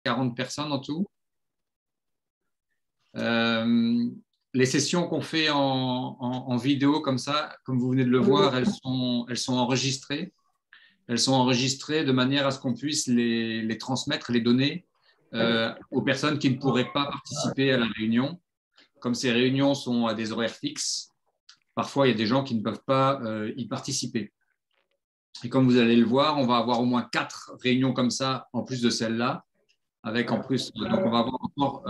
40 personnes en tout. Les sessions qu'on fait en vidéo comme ça, comme vous venez de le voir, elles sont enregistrées. Elles sont enregistrées de manière à ce qu'on puisse les transmettre, les données aux personnes qui ne pourraient pas participer à la réunion. Comme ces réunions sont à des horaires fixes, parfois il y a des gens qui ne peuvent pas y participer. Et comme vous allez le voir, on va avoir au moins 4 réunions comme ça, en plus de celle-là, avec en plus, donc on va avoir encore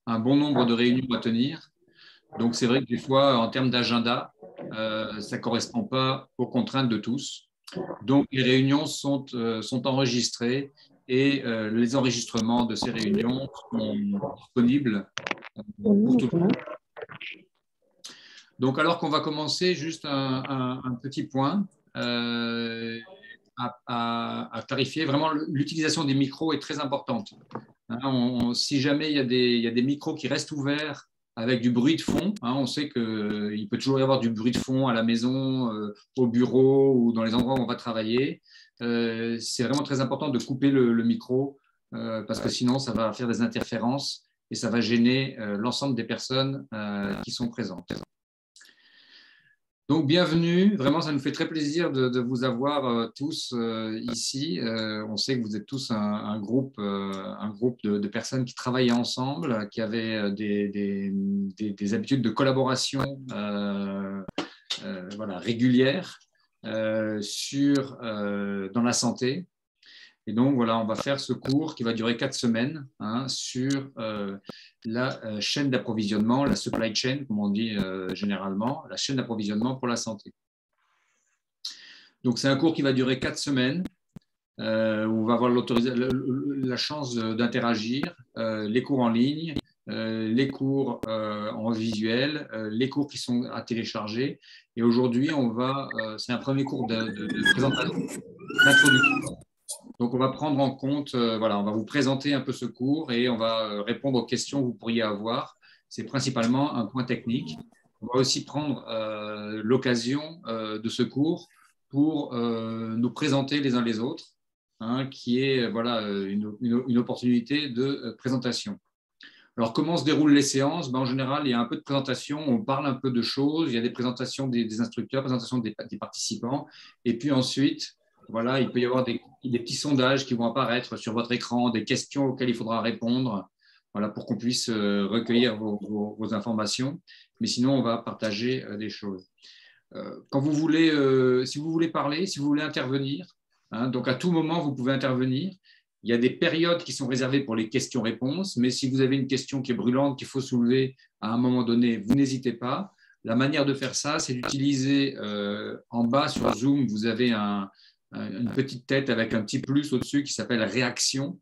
un bon nombre de réunions à tenir. Donc c'est vrai que des fois, en termes d'agenda, ça ne correspond pas aux contraintes de tous. Donc les réunions sont enregistrées et les enregistrements de ces réunions sont disponibles pour tout le monde. Donc alors qu'on va commencer, juste un petit point. À clarifier. Vraiment, l'utilisation des micros est très importante. Si jamais il y a des micros qui restent ouverts avec du bruit de fond, on sait qu'il peut toujours y avoir du bruit de fond à la maison, au bureau ou dans les endroits où on va travailler. C'est vraiment très important de couper le micro parce que sinon, ça va faire des interférences et ça va gêner l'ensemble des personnes qui sont présentes. Donc, bienvenue. Vraiment, ça nous fait très plaisir de vous avoir tous ici. On sait que vous êtes tous un groupe de personnes qui travaillaient ensemble, qui avaient des habitudes de collaboration voilà, régulières dans la santé. Et donc, voilà, on va faire ce cours qui va durer 4 semaines sur la chaîne d'approvisionnement, la supply chain, comme on dit généralement, la chaîne d'approvisionnement pour la santé. Donc, c'est un cours qui va durer 4 semaines, où on va avoir la chance d'interagir, les cours en ligne, les cours en visuel, les cours qui sont à télécharger. Et aujourd'hui, c'est un premier cours de présentation, d'introduction. Donc, on va prendre en compte, voilà, on va vous présenter un peu ce cours et on va répondre aux questions que vous pourriez avoir. C'est principalement un point technique. On va aussi prendre l'occasion de ce cours pour nous présenter les uns les autres, qui est voilà, une opportunité de présentation. Alors, comment se déroulent les séances? En général, il y a un peu de présentation, on parle un peu de choses, il y a des présentations des instructeurs, présentations des participants, et puis ensuite, voilà, il peut y avoir des petits sondages qui vont apparaître sur votre écran, des questions auxquelles il faudra répondre, voilà, pour qu'on puisse recueillir vos informations. Mais sinon, on va partager des choses. Quand vous voulez, si vous voulez parler, si vous voulez intervenir, donc à tout moment, vous pouvez intervenir. Il y a des périodes qui sont réservées pour les questions-réponses, mais si vous avez une question qui est brûlante, qu'il faut soulever à un moment donné, vous n'hésitez pas. La manière de faire ça, c'est d'utiliser en bas sur Zoom, vous avez une petite tête avec un petit plus au-dessus qui s'appelle réaction.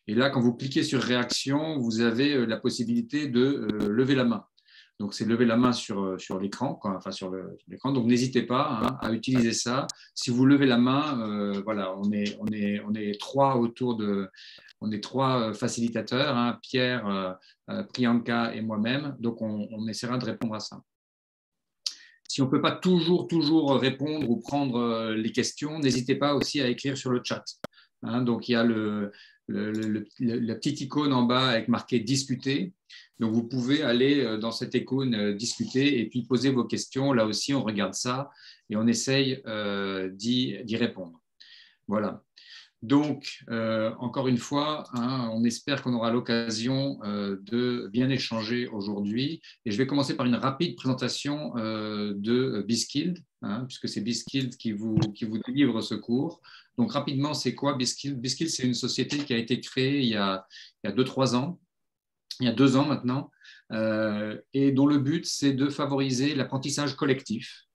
Et là, quand vous cliquez sur réaction, vous avez la possibilité de lever la main. Donc, c'est lever la main sur l'écran, enfin sur l'écran. Donc, n'hésitez pas à utiliser ça. Si vous levez la main, voilà, on est 3 on est 3 facilitateurs, Pierre, Priyanka et moi-même. Donc, on essaiera de répondre à ça. Si on ne peut pas toujours répondre ou prendre les questions, n'hésitez pas aussi à écrire sur le chat. Donc, il y a la petite icône en bas avec marqué « Discuter ». Donc, vous pouvez aller dans cette icône « Discuter » et puis poser vos questions. Là aussi, on regarde ça et on essaye d'y répondre. Voilà. Donc, encore une fois, on espère qu'on aura l'occasion de bien échanger aujourd'hui. Et je vais commencer par une rapide présentation de Biskild, puisque c'est Biskild qui vous délivre ce cours. Donc, rapidement, c'est quoi Biskild? Biskild, c'est une société qui a été créée il y a 2-3 ans, il y a 2 ans maintenant, et dont le but, c'est de favoriser l'apprentissage collectif.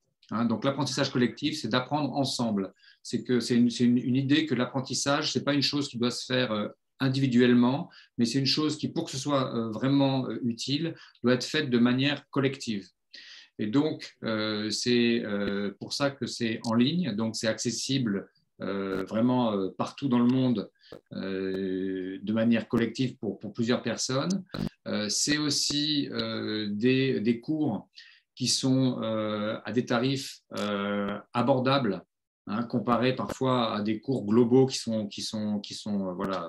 Donc, l'apprentissage collectif, c'est d'apprendre ensemble. C'est une idée que l'apprentissage, ce n'est pas une chose qui doit se faire individuellement, mais c'est une chose qui, pour que ce soit vraiment utile, doit être faite de manière collective. Et donc, c'est pour ça que c'est en ligne, donc c'est accessible vraiment partout dans le monde de manière collective pour plusieurs personnes. C'est aussi des cours qui sont à des tarifs abordables hein, comparé parfois à des cours globaux voilà,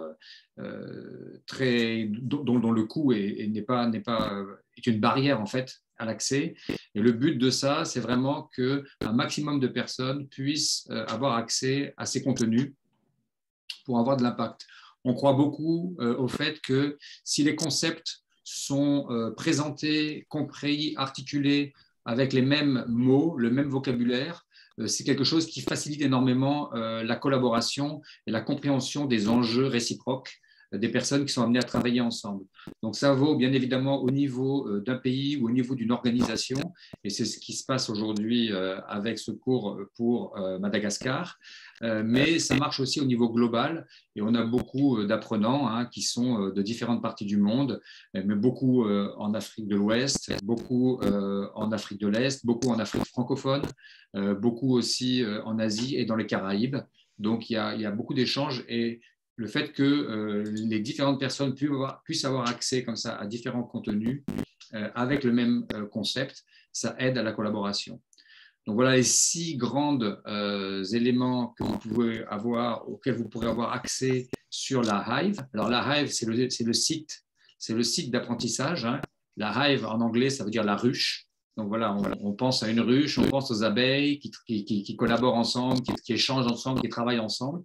dont le coût est une barrière en fait à l'accès. Et le but de ça, c'est vraiment qu'un maximum de personnes puissent avoir accès à ces contenus pour avoir de l'impact. On croit beaucoup au fait que si les concepts sont présentés, compris, articulés avec les mêmes mots, le même vocabulaire, c'est quelque chose qui facilite énormément la collaboration et la compréhension des enjeux réciproques des personnes qui sont amenées à travailler ensemble. Donc ça vaut bien évidemment au niveau d'un pays ou au niveau d'une organisation, et c'est ce qui se passe aujourd'hui avec ce cours pour Madagascar, mais ça marche aussi au niveau global, et on a beaucoup d'apprenants hein, qui sont de différentes parties du monde, mais beaucoup en Afrique de l'Ouest, beaucoup en Afrique de l'Est, beaucoup en Afrique francophone, beaucoup aussi en Asie et dans les Caraïbes. Donc il y a beaucoup d'échanges, et le fait que les différentes personnes puissent avoir accès comme ça à différents contenus avec le même concept, ça aide à la collaboration. Donc voilà les 6 grands éléments que vous pouvez avoir, auxquels vous pourrez avoir accès sur la Hive. Alors la Hive, c'est le site d'apprentissage. Hein. La Hive en anglais, ça veut dire la ruche. Donc voilà, on pense à une ruche, on pense aux abeilles qui collaborent ensemble, qui échangent ensemble, qui travaillent ensemble.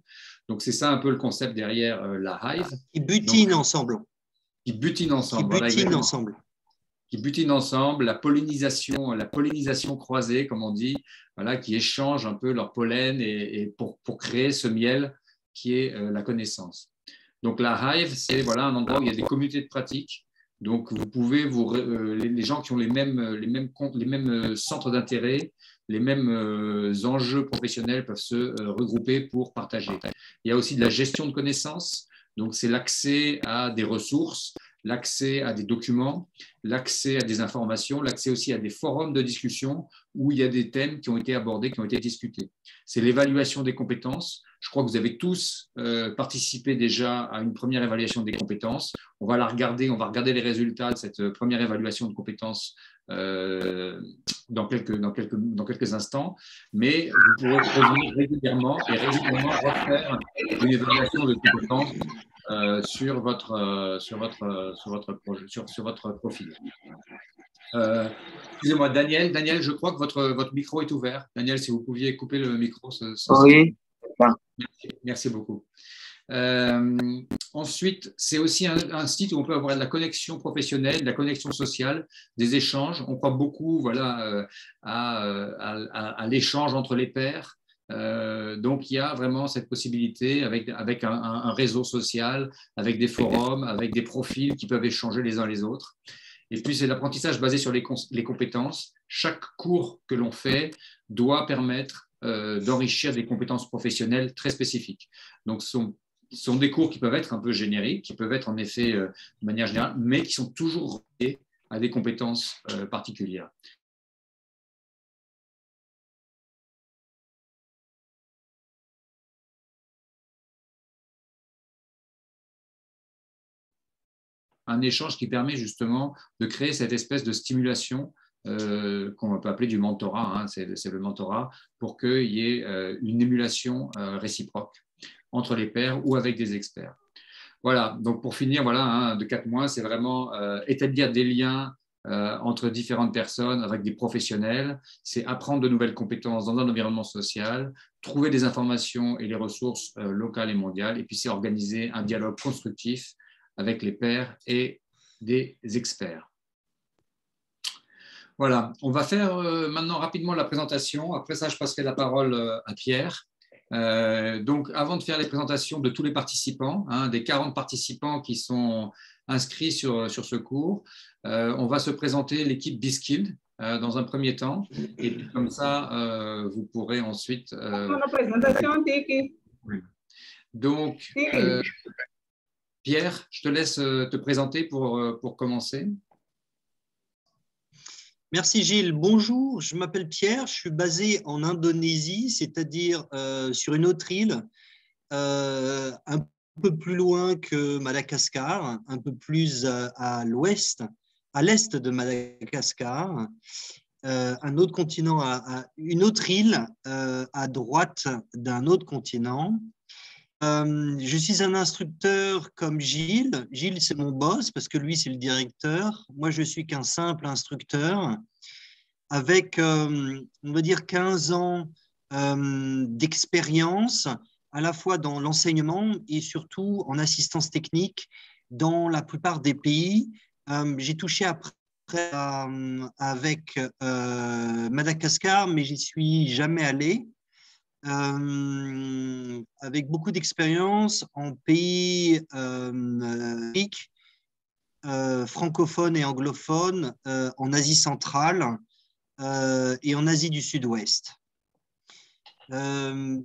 Donc c'est ça un peu le concept derrière la Hive. Qui butinent ensemble. Qui butinent ensemble. Qui butinent ensemble. Qui butinent ensemble, la pollinisation croisée, comme on dit, voilà, qui échangent un peu leur pollen et pour créer ce miel qui est la connaissance. Donc la Hive, c'est voilà, un endroit où il y a des communautés de pratique. Donc vous pouvez, les gens qui ont les mêmes centres d'intérêt, les mêmes enjeux professionnels peuvent se regrouper pour partager. Il y a aussi de la gestion de connaissances, donc c'est l'accès à des ressources, l'accès à des documents, l'accès à des informations, l'accès aussi à des forums de discussion où il y a des thèmes qui ont été abordés, qui ont été discutés. C'est l'évaluation des compétences. Je crois que vous avez tous participé déjà à une première évaluation des compétences. On va regarder les résultats de cette première évaluation de compétences dans quelques instants, mais vous pourrez revenir régulièrement refaire une évaluation de compétences sur votre profil. Excusez-moi, Daniel, je crois que votre micro est ouvert. Daniel, si vous pouviez couper le micro. Oui. Merci beaucoup. Ensuite, c'est aussi un site où on peut avoir de la connexion professionnelle, de la connexion sociale, des échanges. On croit beaucoup voilà, à l'échange entre les pairs. Donc, il y a vraiment cette possibilité avec un réseau social, avec des forums, avec des profils qui peuvent échanger les uns les autres. Et puis, c'est l'apprentissage basé sur les compétences. Chaque cours que l'on fait doit permettre d'enrichir des compétences professionnelles très spécifiques. Donc, ce sont des cours qui peuvent être un peu génériques, qui peuvent être en effet de manière générale, mais qui sont toujours reliés à des compétences particulières. Un échange qui permet justement de créer cette espèce de stimulation qu'on peut appeler du mentorat, hein, c'est le mentorat, pour qu'il y ait une émulation réciproque entre les pairs ou avec des experts. Voilà, donc pour finir, voilà, hein, de 4 mois, c'est vraiment établir des liens entre différentes personnes avec des professionnels, c'est apprendre de nouvelles compétences dans un environnement social, trouver des informations et les ressources locales et mondiales, et puis c'est organiser un dialogue constructif avec les pairs et des experts. Voilà, on va faire maintenant rapidement la présentation. Après ça, je passerai la parole à Pierre. Donc, avant de faire les présentations de tous les participants, hein, des 40 participants qui sont inscrits sur ce cours, on va se présenter l'équipe BeSkilled dans un premier temps. Et puis, comme ça, vous pourrez ensuite… Donc, Pierre, je te laisse te présenter pour commencer. Merci Gilles. Bonjour, je m'appelle Pierre, je suis basé en Indonésie, c'est-à-dire sur une autre île, un peu plus loin que Madagascar, un peu plus à l'ouest, à l'est de Madagascar. un autre continent, une autre île à droite d'un autre continent. Je suis un instructeur comme Gilles. Gilles, c'est mon boss parce que lui, c'est le directeur. Moi, je suis qu'un simple instructeur avec, on va dire, 15 ans d'expérience à la fois dans l'enseignement et surtout en assistance technique dans la plupart des pays. J'ai touché après avec Madagascar, mais j'y suis jamais allé. Avec beaucoup d'expérience en pays francophones et anglophones, en Asie centrale et en Asie du Sud-Ouest.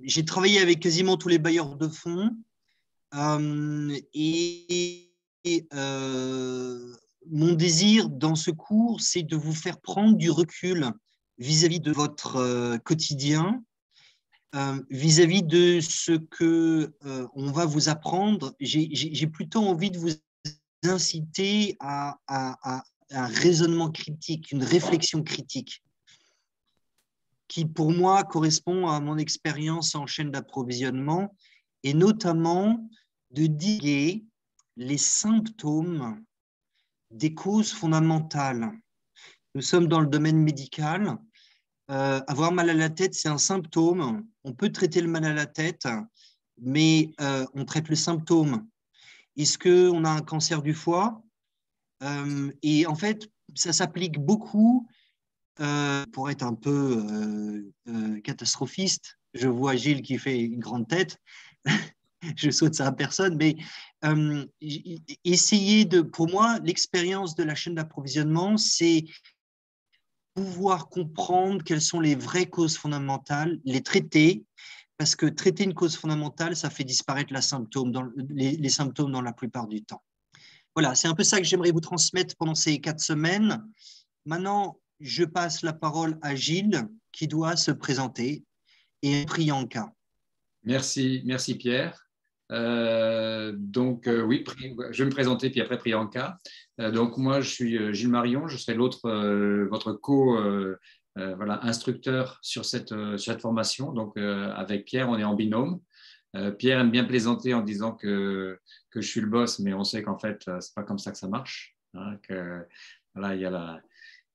J'ai travaillé avec quasiment tous les bailleurs de fonds et mon désir dans ce cours, c'est de vous faire prendre du recul vis-à-vis de votre quotidien, vis-à-vis de ce que on va vous apprendre. J'ai plutôt envie de vous inciter à un raisonnement critique, une réflexion critique, qui pour moi correspond à mon expérience en chaîne d'approvisionnement, et notamment de diguer les symptômes des causes fondamentales. Nous sommes dans le domaine médical. Avoir mal à la tête, c'est un symptôme. On peut traiter le mal à la tête, mais on traite le symptôme. Est-ce qu'on a un cancer du foie? Et en fait, ça s'applique beaucoup, pour être un peu catastrophiste. Je vois Gilles qui fait une grande tête. Je souhaite ça à personne, mais essayer de, pour moi, l'expérience de la chaîne d'approvisionnement, c'est pouvoir comprendre quelles sont les vraies causes fondamentales, les traiter, parce que traiter une cause fondamentale, ça fait disparaître les symptômes dans la plupart du temps. Voilà, c'est un peu ça que j'aimerais vous transmettre pendant ces 4 semaines. Maintenant, je passe la parole à Gilles, qui doit se présenter, et Priyanka. Merci Pierre. Oui, je vais me présenter, puis après Priyanka. Donc moi, je suis Gilles Marion, je serai votre instructeur sur cette formation. Donc avec Pierre, on est en binôme. Pierre aime bien plaisanter en disant que je suis le boss, mais on sait qu'en fait, c'est pas comme ça que ça marche. Hein, il y a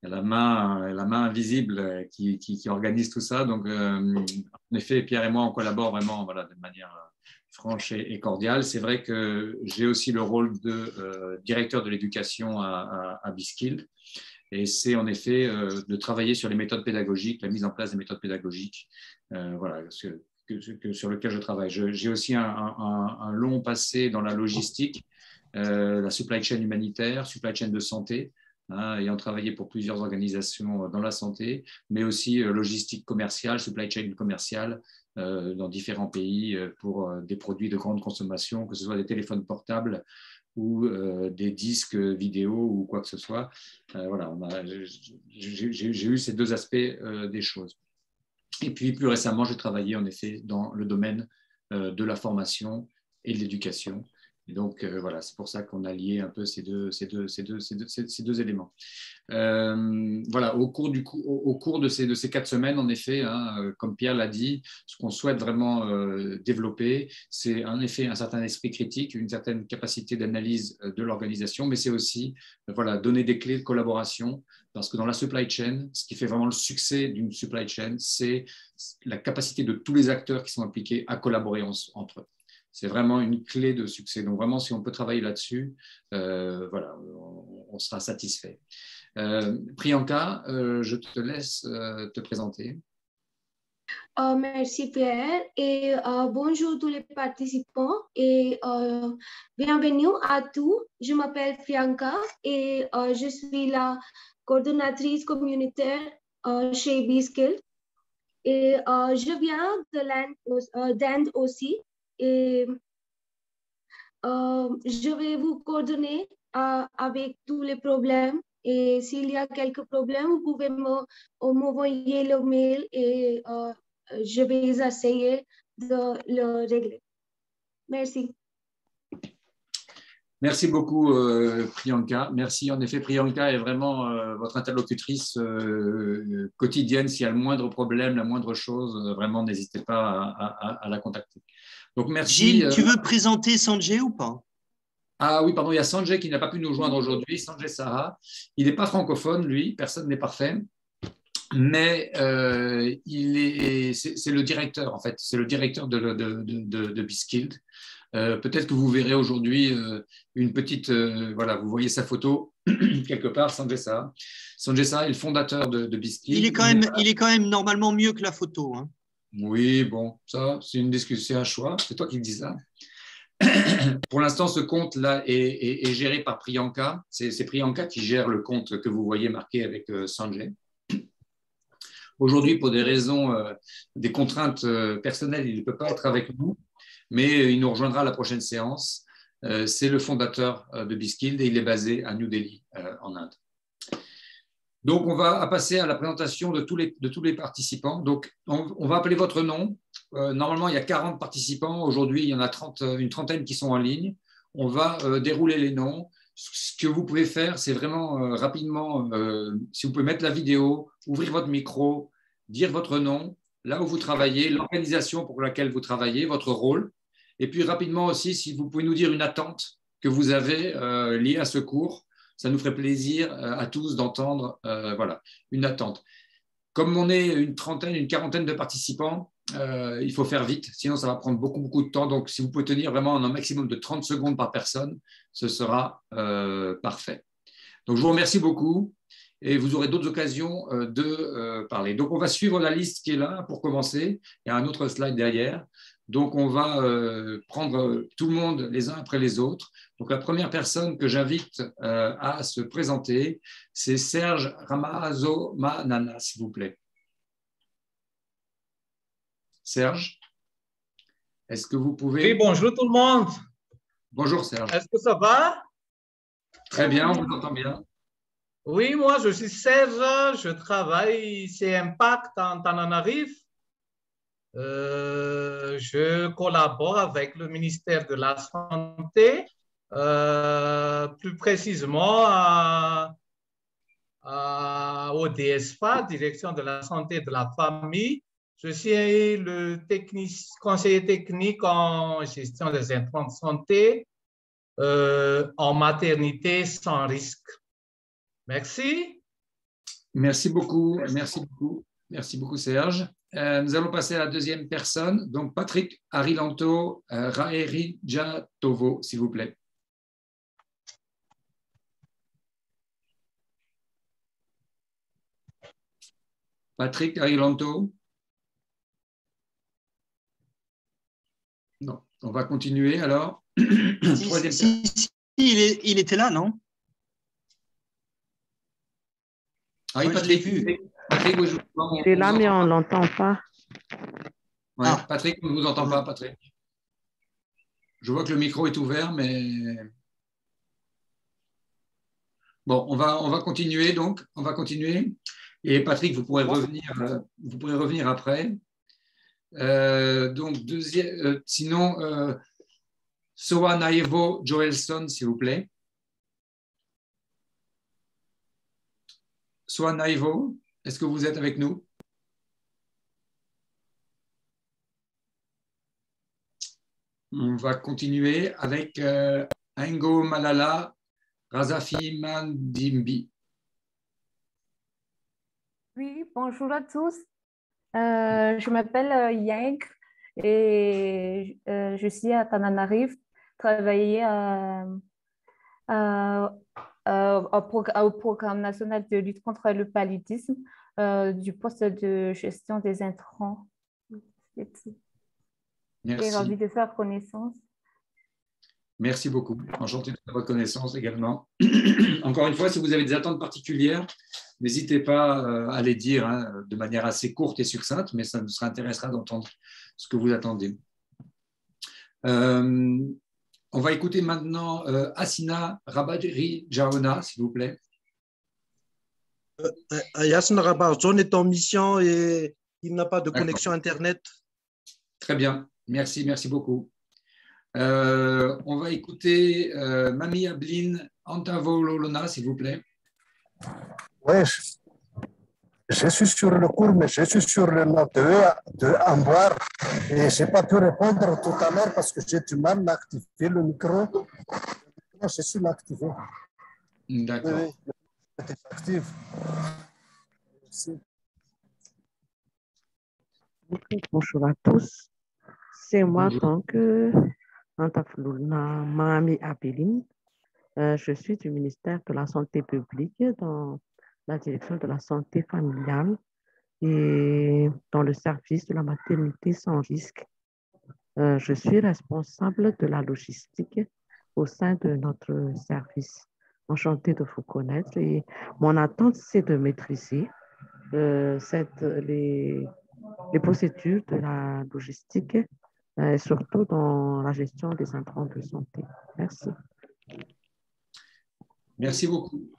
la main invisible qui organise tout ça. Donc, en effet, Pierre et moi, on collabore vraiment de manière franche et cordiale. C'est vrai que j'ai aussi le rôle de directeur de l'éducation à Biskill. Et c'est en effet de travailler sur les méthodes pédagogiques, la mise en place des méthodes pédagogiques, sur lequel je travaille. J'ai aussi un long passé dans la logistique, la supply chain humanitaire, supply chain de santé, ayant travaillé pour plusieurs organisations dans la santé, mais aussi logistique commerciale, supply chain commerciale dans différents pays pour des produits de grande consommation, que ce soit des téléphones portables ou des disques vidéo ou quoi que ce soit. J'ai eu ces deux aspects des choses. Et puis plus récemment, j'ai travaillé en effet dans le domaine de la formation et de l'éducation. Et donc c'est pour ça qu'on a lié un peu ces deux éléments. Au cours de ces 4 semaines, en effet, comme Pierre l'a dit, ce qu'on souhaite vraiment développer, c'est en effet un certain esprit critique, une certaine capacité d'analyse de l'organisation, mais c'est aussi donner des clés de collaboration, parce que dans la supply chain, ce qui fait vraiment le succès d'une supply chain, c'est la capacité de tous les acteurs qui sont impliqués à collaborer entre eux. C'est vraiment une clé de succès. Donc vraiment, si on peut travailler là-dessus, on sera satisfait. Priyanka, je te laisse te présenter. Merci Pierre et bonjour tous les participants et bienvenue à tous. Je m'appelle Priyanka et je suis la coordonnatrice communautaire chez Biskill et je viens d'Inde aussi et je vais vous coordonner avec tous les problèmes. Et s'il y a quelques problèmes, vous pouvez m'envoyer le mail et je vais essayer de le régler. Merci. Merci beaucoup, Priyanka. Merci. En effet, Priyanka est vraiment votre interlocutrice quotidienne. S'il y a le moindre problème, la moindre chose, vraiment, n'hésitez pas à la contacter. Donc, merci. Gilles, tu veux présenter Sanjay ou pas? Ah oui, pardon, il y a Sanjay qui n'a pas pu nous joindre aujourd'hui. Sanjay Saha. Il n'est pas francophone, lui. Personne n'est parfait. Mais c'est le directeur, en fait. C'est le directeur de Biskild. Peut-être que vous verrez aujourd'hui une petite, voilà, vous voyez sa photo quelque part, Sanjay Saha. Sanjay Saha est le fondateur de Biskild. Il est quand même normalement mieux que la photo. Hein. Oui, bon, ça, c'est une discussion, c'est un choix. C'est toi qui dis ça. Pour l'instant, ce compte-là est géré par Priyanka. C'est Priyanka qui gère le compte que vous voyez marqué avec Sanjay. Aujourd'hui, pour des raisons, des contraintes personnelles, il ne peut pas être avec nous, mais il nous rejoindra à la prochaine séance. C'est le fondateur de Biskild et il est basé à New Delhi, en Inde. Donc, on va passer à la présentation de tous les participants. Donc, on va appeler votre nom. Normalement, il y a 40 participants. Aujourd'hui, il y en a une trentaine qui sont en ligne. On va dérouler les noms. Ce que vous pouvez faire, c'est vraiment rapidement, si vous pouvez mettre la vidéo, ouvrir votre micro, dire votre nom, là où vous travaillez, l'organisation pour laquelle vous travaillez, votre rôle. Et puis rapidement aussi, si vous pouvez nous dire une attente que vous avez liée à ce cours, ça nous ferait plaisir à tous d'entendre voilà, une attente. Comme on est une trentaine, une quarantaine de participants, il faut faire vite, sinon ça va prendre beaucoup de temps. Donc, si vous pouvez tenir vraiment un maximum de 30 secondes par personne, ce sera parfait. Donc, je vous remercie beaucoup et vous aurez d'autres occasions de parler. Donc, on va suivre la liste qui est là pour commencer. Il y a un autre slide derrière. Donc, on va prendre tout le monde les uns après les autres. Donc, la première personne que j'invite à se présenter, c'est Serge Ramazomanana, s'il vous plaît. Serge, est-ce que vous pouvez… Oui, bonjour tout le monde. Bonjour Serge. Est-ce que ça va? Très bien, on vous entend bien. Oui, moi je suis Serge, je travaille chez Impact en Tananarive. Je collabore avec le ministère de la Santé, plus précisément au DSFA, Direction de la Santé et de la Famille. Je suis le conseiller technique en gestion des intrants de santé en maternité sans risque. Merci. Merci beaucoup, merci beaucoup. Merci beaucoup Serge. Nous allons passer à la deuxième personne, donc Patrick Arilanto Raerijatovo, s'il vous plaît. Patrick Arilanto. Non, on va continuer alors. Il était là, non? Ah oui, Patrick, je l'ai vu. Patrick, il est là, mais on ne l'entend pas. Ouais, Patrick, on ne vous entend pas, Patrick. Je vois que le micro est ouvert, mais… Bon, on va continuer donc. On va continuer. Et Patrick, vous pourrez revenir après. Donc, sinon, Soa Naevo Joelson, s'il vous plaît. Soa Naevo, est-ce que vous êtes avec nous? On va continuer avec Aingo Malala Razafi Mandimbi. Oui, bonjour à tous. Je m'appelle Yang et je suis à Tananarive, travailler au programme national de lutte contre le paludisme du poste de gestion des intrants. Merci. J'ai envie de faire connaissance. Merci beaucoup. Enchanté de votre connaissance également. Encore une fois, si vous avez des attentes particulières, n'hésitez pas à les dire de manière assez courte et succincte, mais ça nous intéressera d'entendre ce que vous attendez. On va écouter maintenant Asina Rabadri Jaona, s'il vous plaît. Asina Rabadri est en mission et il n'a pas de connexion Internet. Très bien, merci beaucoup. On va écouter Mami Ablin Antavololona, s'il vous plaît. Oui, je suis sur le cours, mais je suis sur le note de Ambar et je n'ai pas pu répondre tout à l'heure parce que j'ai du mal à activer le micro. Je suis activé. D'accord. Oui, active. Merci. Bonjour à tous. C'est moi, donc, Antaflouna Mami Abeline. Je suis du ministère de la Santé publique dans la direction de la santé familiale et dans le service de la maternité sans risque. Je suis responsable de la logistique au sein de notre service. Enchantée de vous connaître et mon attente, c'est de maîtriser les procédures de la logistique, surtout dans la gestion des intrants de santé. Merci. Merci beaucoup.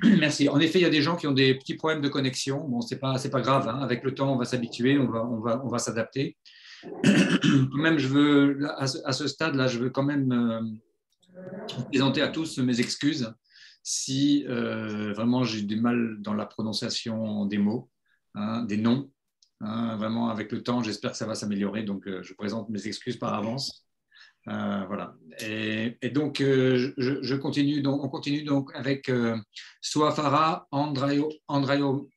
Merci. En effet, il y a des gens qui ont des petits problèmes de connexion. Bon, c'est pas grave. Hein. Avec le temps, on va s'habituer, on va s'adapter. Même, je veux, à ce stade-là, je veux quand même présenter à tous mes excuses si vraiment j'ai du mal dans la prononciation des mots, hein, des noms. Hein, vraiment, avec le temps, j'espère que ça va s'améliorer. Donc, je présente mes excuses par avance. Voilà. Et donc, on continue donc avec Suafara Andrianom.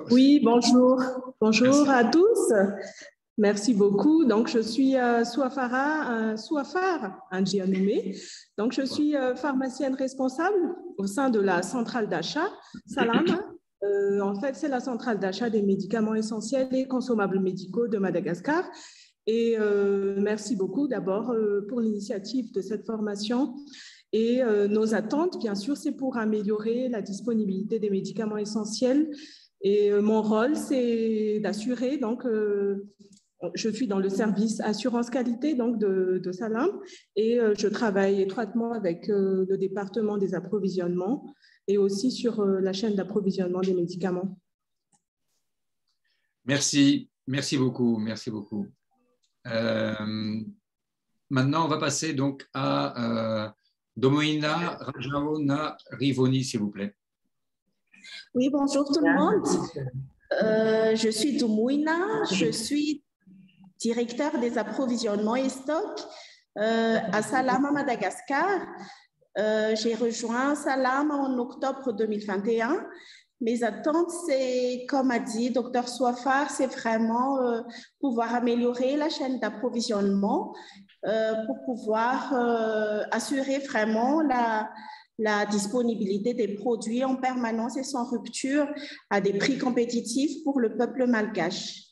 Oui, bonjour. Bonjour à tous. Merci beaucoup. Donc, je suis Suafara Andrianomé. Donc, je suis pharmacienne responsable au sein de la centrale d'achat Salam. En fait, c'est la centrale d'achat des médicaments essentiels et consommables médicaux de Madagascar. Et merci beaucoup d'abord pour l'initiative de cette formation. Et nos attentes, bien sûr, c'est pour améliorer la disponibilité des médicaments essentiels. Et mon rôle, c'est d'assurer, donc, je suis dans le service assurance qualité donc de Salam et je travaille étroitement avec le département des approvisionnements et aussi sur la chaîne d'approvisionnement des médicaments. Merci beaucoup, merci beaucoup. Maintenant, on va passer donc à Domoina Rajaona Rivoni, s'il vous plaît. Oui, bonjour tout le monde. Je suis Domoina, je suis directeur des approvisionnements et stocks à Salam à Madagascar. J'ai rejoint Salam en octobre 2021. Mes attentes, c'est, comme a dit Dr Suafar, c'est vraiment pouvoir améliorer la chaîne d'approvisionnement pour pouvoir assurer vraiment la disponibilité des produits en permanence et sans rupture à des prix compétitifs pour le peuple malgache.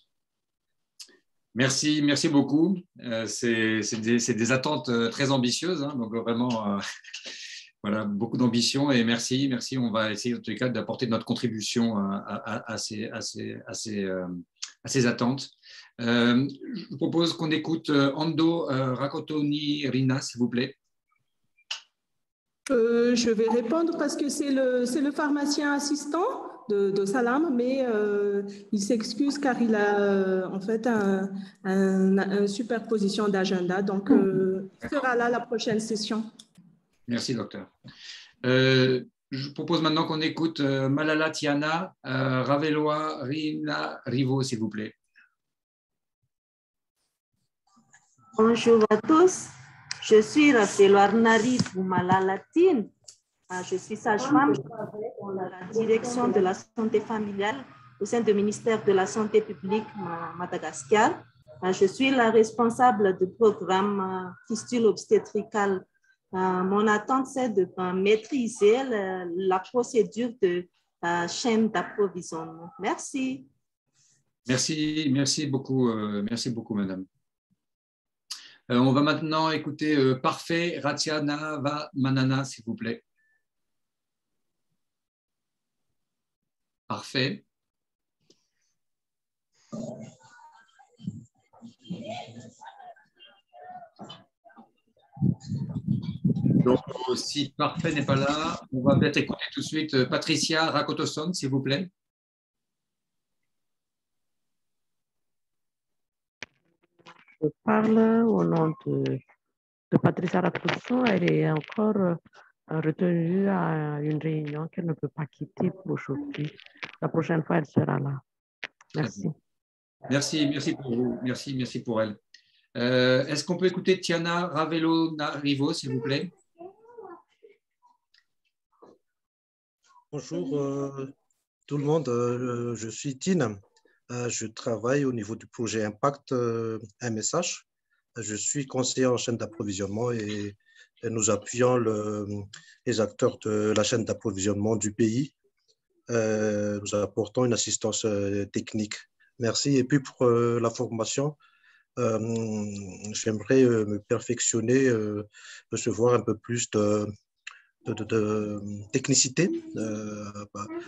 Merci beaucoup. C'est des attentes très ambitieuses, hein, donc vraiment, voilà, beaucoup d'ambition et merci. On va essayer en tout cas d'apporter notre contribution à ces attentes. Je vous propose qu'on écoute Ando Rakotoni Rina, s'il vous plaît. Je vais répondre parce que c'est le pharmacien assistant de Salam, mais il s'excuse car il a en fait une superposition d'agenda. Donc, il sera là la prochaine session. Merci, docteur. Je vous propose maintenant qu'on écoute Malala Tiana Raveloa Rina Rivo, s'il vous plaît. Bonjour à tous. Je suis Raveloa Rina Rivo Malala Tiana. Je suis sage-femme, je travaille dans la direction de la santé familiale au sein du ministère de la Santé publique Madagascar. Je suis la responsable du programme fistule obstétricale. Mon attente, c'est de maîtriser la procédure de chaîne d'approvisionnement. Merci. Merci beaucoup, madame. On va maintenant écouter Parfait Ratiana Manana, s'il vous plaît. Parfait. Donc, si Parfait n'est pas là, on va peut-être écouter tout de suite Patricia Rakotoson, s'il vous plaît. Je parle au nom de Patricia Rapousson. Elle est encore retenue à une réunion qu'elle ne peut pas quitter pour aujourd'hui. La prochaine fois, elle sera là. Merci. Merci pour vous. Merci pour elle. Est-ce qu'on peut écouter Tiana Ravelo-Narivo, s'il vous plaît? Bonjour tout le monde, je suis Tina. Je travaille au niveau du projet Impact MSH. Je suis conseiller en chaîne d'approvisionnement et nous appuyons les acteurs de la chaîne d'approvisionnement du pays. Nous apportons une assistance technique. Merci. Et puis pour la formation, j'aimerais me perfectionner, recevoir un peu plus de technicité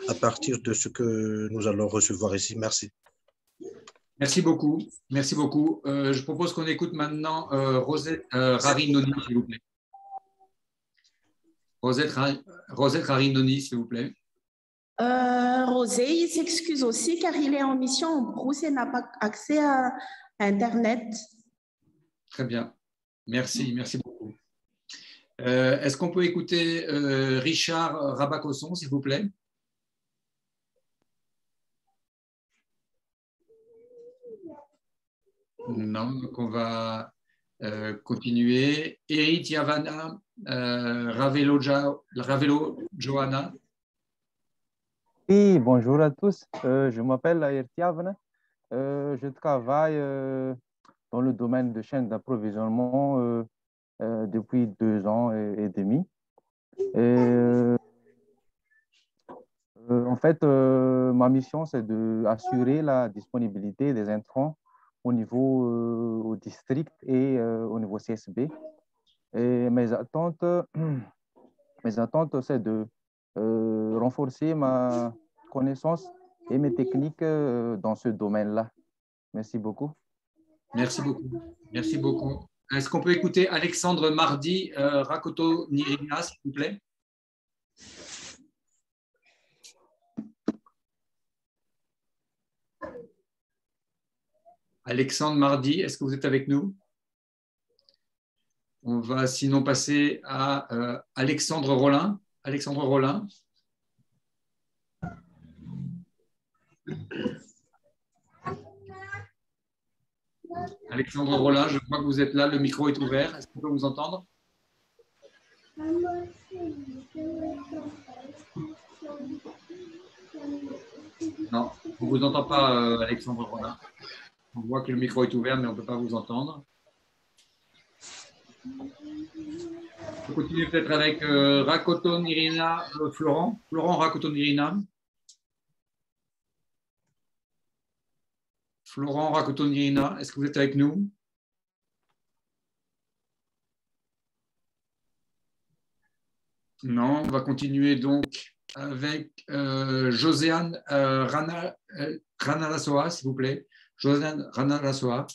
à partir de ce que nous allons recevoir ici. Merci. Merci beaucoup. Je propose qu'on écoute maintenant Rosette Rarinoni, s'il vous plaît. Rosette Rarinoni, s'il vous plaît. Rosé, il s'excuse aussi car il est en mission en Brousse et n'a pas accès à Internet. Très bien. Merci beaucoup. Est-ce qu'on peut écouter Richard Rabacosson, s'il vous plaît? Non, donc on va continuer. Eri Tiavana Ravelo Johanna. Oui, bonjour à tous. Je m'appelle Eri Tiavana. Je travaille dans le domaine de chaîne d'approvisionnement depuis 2 ans et demi. En fait, ma mission, c'est d'assurer la disponibilité des intrants au niveau au district et au niveau CSB. Et mes attentes, c'est de renforcer ma connaissance et mes techniques dans ce domaine-là. Merci beaucoup. Merci beaucoup. Est-ce qu'on peut écouter Alexandre Mardi, Rakoto Nirina, s'il vous plaît? Alexandre Mardi, est-ce que vous êtes avec nous? On va sinon passer à Alexandre Rollin. Alexandre Rollin. Alexandre Rollin, je crois que vous êtes là, le micro est ouvert. Est-ce qu'on peut vous entendre? Non, on ne vous entend pas, Alexandre Rollin. On voit que le micro est ouvert, mais on ne peut pas vous entendre. On peut continuer peut-être avec Rakoto Nirina, Florent. Florent Rakoto Nirina. Florent Rakoto Nirina, est-ce que vous êtes avec nous? Non, on va continuer donc avec Joséane Ranalasoa, s'il vous plaît. Joséane Ranalasoa.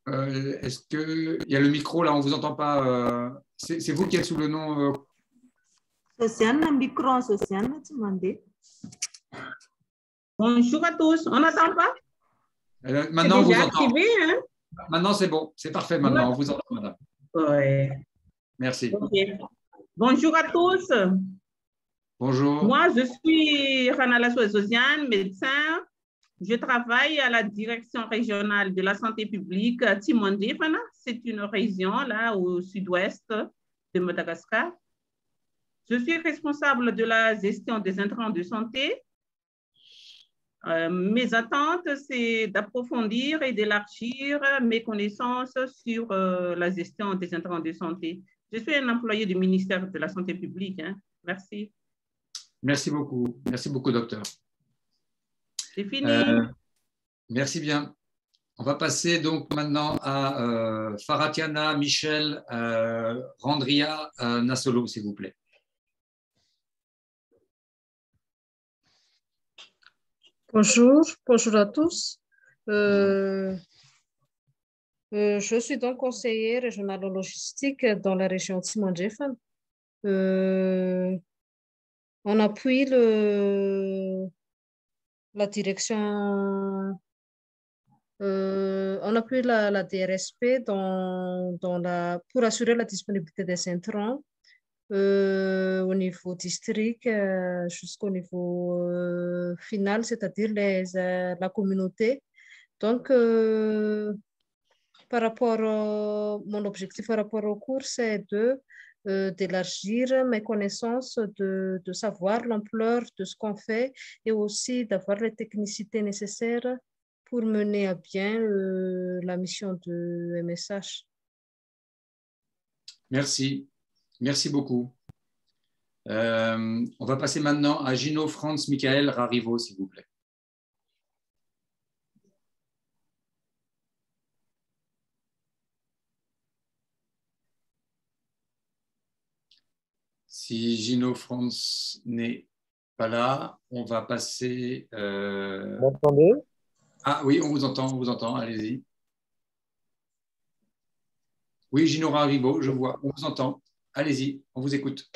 Est-ce qu'il y a le micro là, on ne vous entend pas. C'est vous qui êtes sous le nom. Sociane, micro, Sociane, tu m'as dit. Bonjour à tous, on n'entend pas? Maintenant, on vous entend. Activé, hein? Maintenant, c'est bon, c'est parfait maintenant, on vous entend, madame. Oui. Merci. Okay. Bonjour à tous. Bonjour. Moi, je suis Ranalasoa Josiane, médecin. Je travaille à la direction régionale de la santé publique Timondi. C'est une région là au sud-ouest de Madagascar. Je suis responsable de la gestion des intrants de santé. Mes attentes, c'est d'approfondir et d'élargir mes connaissances sur la gestion des intrants de santé. Je suis un employé du ministère de la Santé publique. Hein. Merci. Merci beaucoup, docteur. C'est fini. Merci bien. On va passer donc maintenant à Faratiana Michel Randria Nassolo, s'il vous plaît. Bonjour à tous. Je suis donc conseiller régional en logistique dans la région de Simandjefan. On appuie la direction, on appuie la DRSP pour assurer la disponibilité des intrants au niveau district jusqu'au niveau final, c'est-à-dire la communauté. Donc, mon objectif par rapport au cours, c'est d'élargir mes connaissances, de savoir l'ampleur de ce qu'on fait et aussi d'avoir les technicités nécessaires pour mener à bien la mission de MSH. Merci. Merci beaucoup. On va passer maintenant à Gino Franz Michael Rarivo, s'il vous plaît. Si Gino Franz n'est pas là, on va passer... Vous m'entendez? Ah oui, on vous entend, allez-y. Oui, Gino Rarivo, je vois, on vous entend. Allez-y, on vous écoute.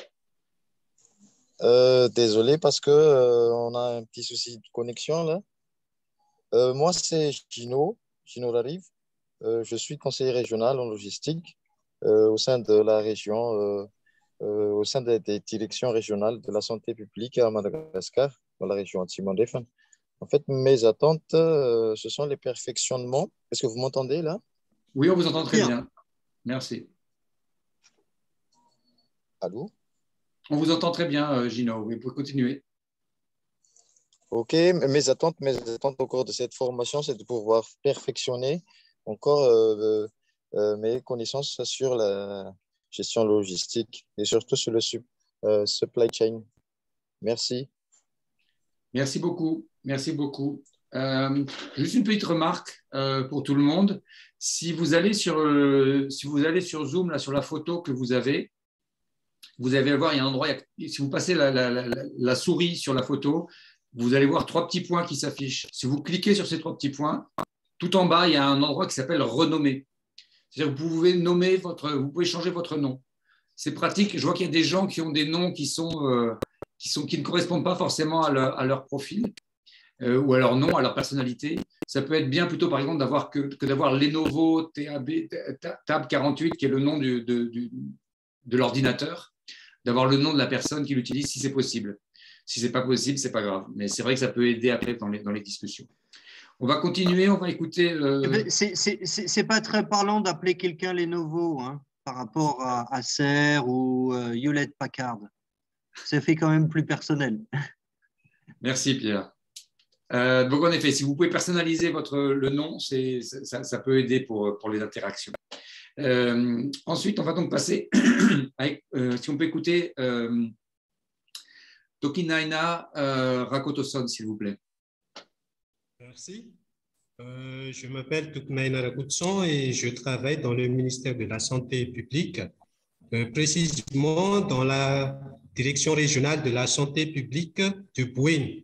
Désolé parce que on a un petit souci de connexion là. Moi, c'est Gino Rarivo. Je suis conseiller régional en logistique au sein de la région, au sein des directions régionales de la santé publique à Madagascar, dans la région Timor-Leste. En fait, mes attentes, ce sont les perfectionnements. Est-ce que vous m'entendez là? Oui, on vous entend très bien. Merci. Allô? On vous entend très bien, Gino. Vous pouvez continuer. Ok, mes attentes au cours de cette formation, c'est de pouvoir perfectionner encore mes connaissances sur la gestion logistique et surtout sur le supply chain. Merci. Merci beaucoup. Merci beaucoup. Juste une petite remarque pour tout le monde. Si vous allez sur Zoom, là, sur la photo que vous allez voir, il y a un endroit, si vous passez la souris sur la photo, vous allez voir 3 petits points qui s'affichent. Si vous cliquez sur ces 3 petits points, tout en bas, il y a un endroit qui s'appelle renommer. C'est-à-dire que vous pouvez changer votre nom. C'est pratique. Je vois qu'il y a des gens qui ont des noms qui ne correspondent pas forcément à leur profil ou à leur nom, à leur personnalité. Ça peut être bien plutôt, par exemple, que d'avoir Lenovo Tab 48, qui est le nom de l'ordinateur, d'avoir le nom de la personne qui l'utilise si c'est possible. Si ce n'est pas possible, ce n'est pas grave. Mais c'est vrai que ça peut aider après dans les discussions. On va continuer, on va écouter… C'est pas très parlant d'appeler quelqu'un Lenovo hein, par rapport à Acer ou Hewlett-Packard. Ça fait quand même plus personnel. Merci Pierre. Donc en effet, si vous pouvez personnaliser le nom, ça peut aider pour les interactions. Ensuite, on va donc passer, si on peut écouter Tokinaina Rakotoson, s'il vous plaît. Merci. Je m'appelle Tokinaina Rakotoson et je travaille dans le ministère de la Santé publique, précisément dans la direction régionale de la santé publique de Bouin.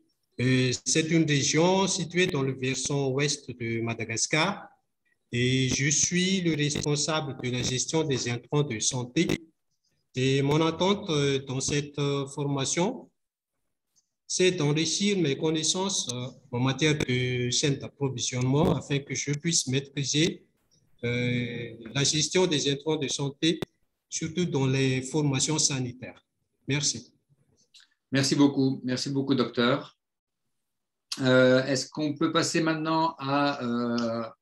C'est une région située dans le versant ouest de Madagascar et je suis le responsable de la gestion des intrants de santé. Et mon attente dans cette formation, c'est d'enrichir mes connaissances en matière de chaîne d'approvisionnement afin que je puisse maîtriser la gestion des intrants de santé, surtout dans les formations sanitaires. Merci. Merci beaucoup, docteur. Est-ce qu'on peut passer maintenant à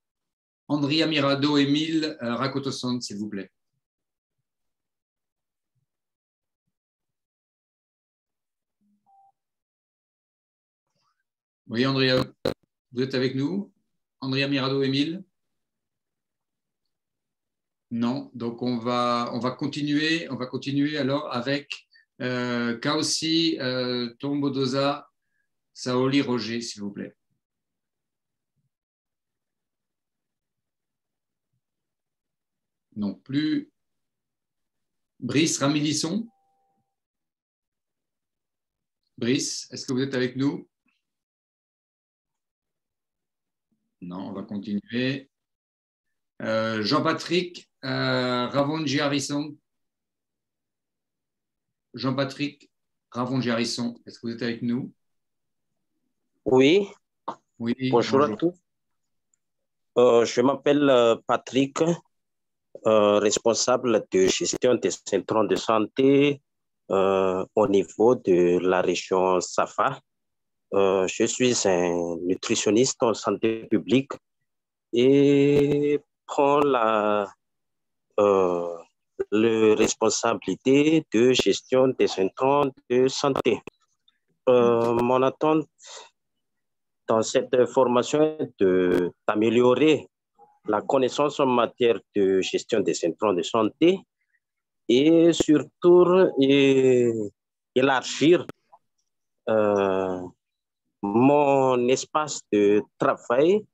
Andrea Mirado Emile Rakotoson, s'il vous plaît? Oui, Andrea, vous êtes avec nous? Andrea Mirado Emile? Non, donc on va continuer alors avec Kaosi Tombodoza Saoli Roger, s'il vous plaît. Non plus. Brice Ramilisson? Brice, est-ce que vous êtes avec nous? Non, on va continuer. Jean-Patrick Ravonji-Harrison. Jean-Patrick Ravonji-Harrison, est-ce que vous êtes avec nous? Oui, Oui, bonjour à tous. Je m'appelle Patrick, responsable de gestion des centres de santé au niveau de la région Safa. Je suis un nutritionniste en santé publique et prends la responsabilité de gestion des centres de santé. Mon attente dans cette formation est d'améliorer la connaissance en matière de gestion des centres de santé et surtout élargir mon espace de travail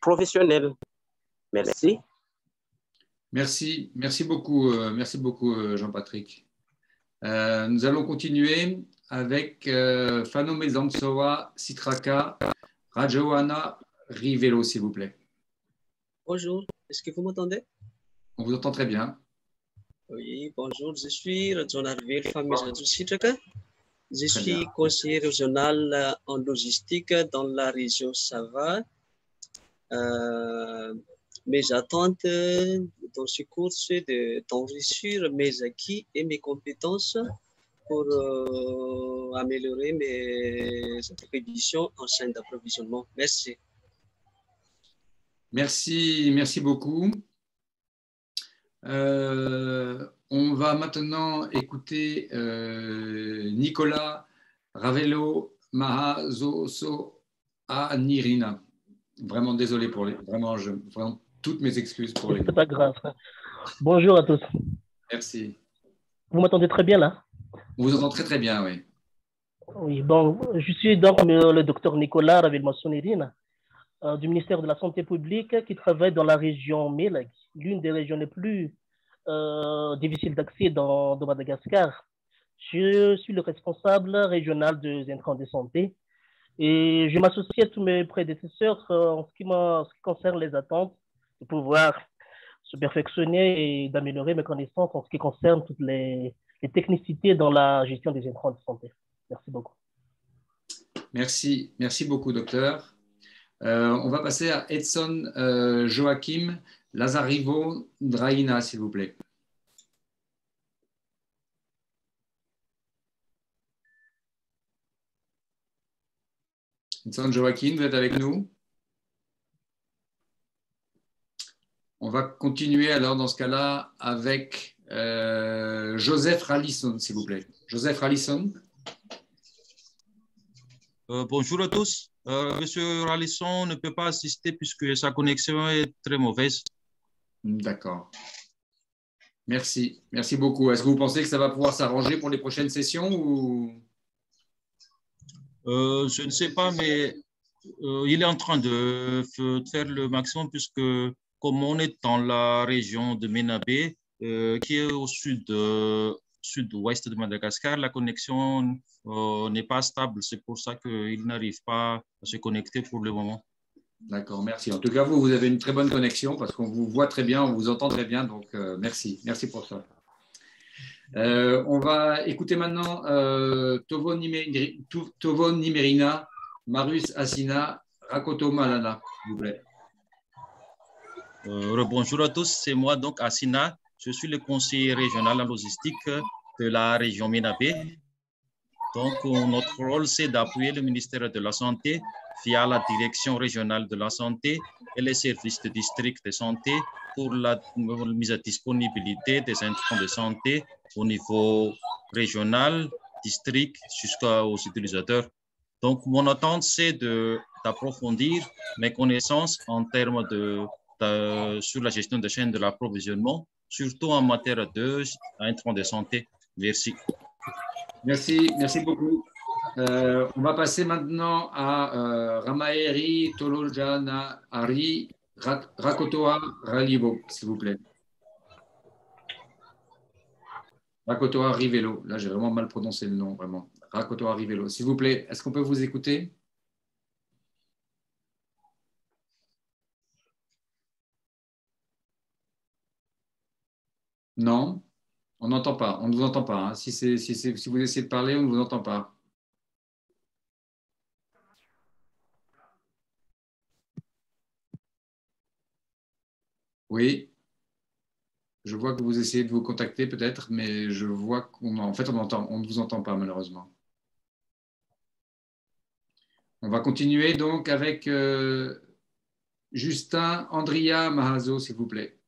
professionnel. Merci. Merci beaucoup Jean-Patrick. Nous allons continuer avec Fanome Zamtsoa Sitraka Rajoana Rivelo, s'il vous plaît. Bonjour, est-ce que vous m'entendez? On vous entend très bien. Oui, bonjour, je suis Rajoana Rivelo, Fanome Sitraka. Je suis conseiller régional en logistique dans la région Sava. Mes attentes dans ce cours, c'est d'enrichir mes acquis et mes compétences pour améliorer mes expéditions en chaîne d'approvisionnement. Merci. Merci beaucoup. On va maintenant écouter Nicolas Ravello Mahazoso Anirina. Vraiment désolé pour les... Vraiment, toutes mes excuses pour les... C'est pas grave. Bonjour à tous. Merci. Vous m'entendez très bien là? On vous entend très bien, oui. Oui, bon, je suis donc le docteur Nicolas Ravello-Mahazoso du ministère de la Santé publique qui travaille dans la région Mélag, l'une des régions les plus difficiles d'accès dans Madagascar. Je suis le responsable régional des intrants de santé et je m'associe à tous mes prédécesseurs en ce qui concerne les attentes de pouvoir se perfectionner et d'améliorer mes connaissances en ce qui concerne toutes les technicités dans la gestion des intrants de santé. Merci beaucoup. Merci beaucoup, docteur. On va passer à Edson Joachim Lazarivo Draina, s'il vous plaît. Edson Joachim, vous êtes avec nous? On va continuer alors dans ce cas-là avec Joseph Ralisson, s'il vous plaît. Joseph Ralisson. Bonjour à tous. Monsieur Ralisson ne peut pas assister puisque sa connexion est très mauvaise. D'accord. Merci beaucoup. Est-ce que vous pensez que ça va pouvoir s'arranger pour les prochaines sessions ou... Je ne sais pas, mais il est en train de faire le maximum puisque comme on est dans la région de Menabé, qui est au sud-ouest de Madagascar, la connexion n'est pas stable. C'est pour ça qu'il n'arrive pas à se connecter pour le moment. D'accord, merci. En tout cas, vous avez une très bonne connexion parce qu'on vous voit très bien, on vous entend très bien. Donc, merci pour ça. On va écouter maintenant Tovo Nimerina, Marius Asina, Rakoto Malala, s'il vous plaît. Bonjour à tous, c'est moi donc Asina. Je suis le conseiller régional en logistique de la région Menabé. Donc, notre rôle, c'est d'appuyer le ministère de la Santé via la direction régionale de la santé et les services de district de santé pour la mise à disponibilité des intrants de santé au niveau régional, district, jusqu'aux utilisateurs. Donc, mon attente, c'est d'approfondir mes connaissances en termes sur la gestion des chaînes de l'approvisionnement, surtout en matière d'intrants de santé. Merci. Merci beaucoup. On va passer maintenant à Ramaeri Tolojana Ari Rakotoa Ralivo, s'il vous plaît. Rakotoa Rivelo. Là, j'ai vraiment mal prononcé le nom, vraiment. Rakotoa Rivelo. S'il vous plaît, est-ce qu'on peut vous écouter? Non, on n'entend pas. On ne vous entend pas. Hein. Si vous essayez de parler, on ne vous entend pas. Oui. Je vois que vous essayez de vous contacter peut-être, mais je vois qu'en fait, on ne vous entend pas malheureusement. On va continuer donc avec Justin Andria Mahazo, s'il vous plaît.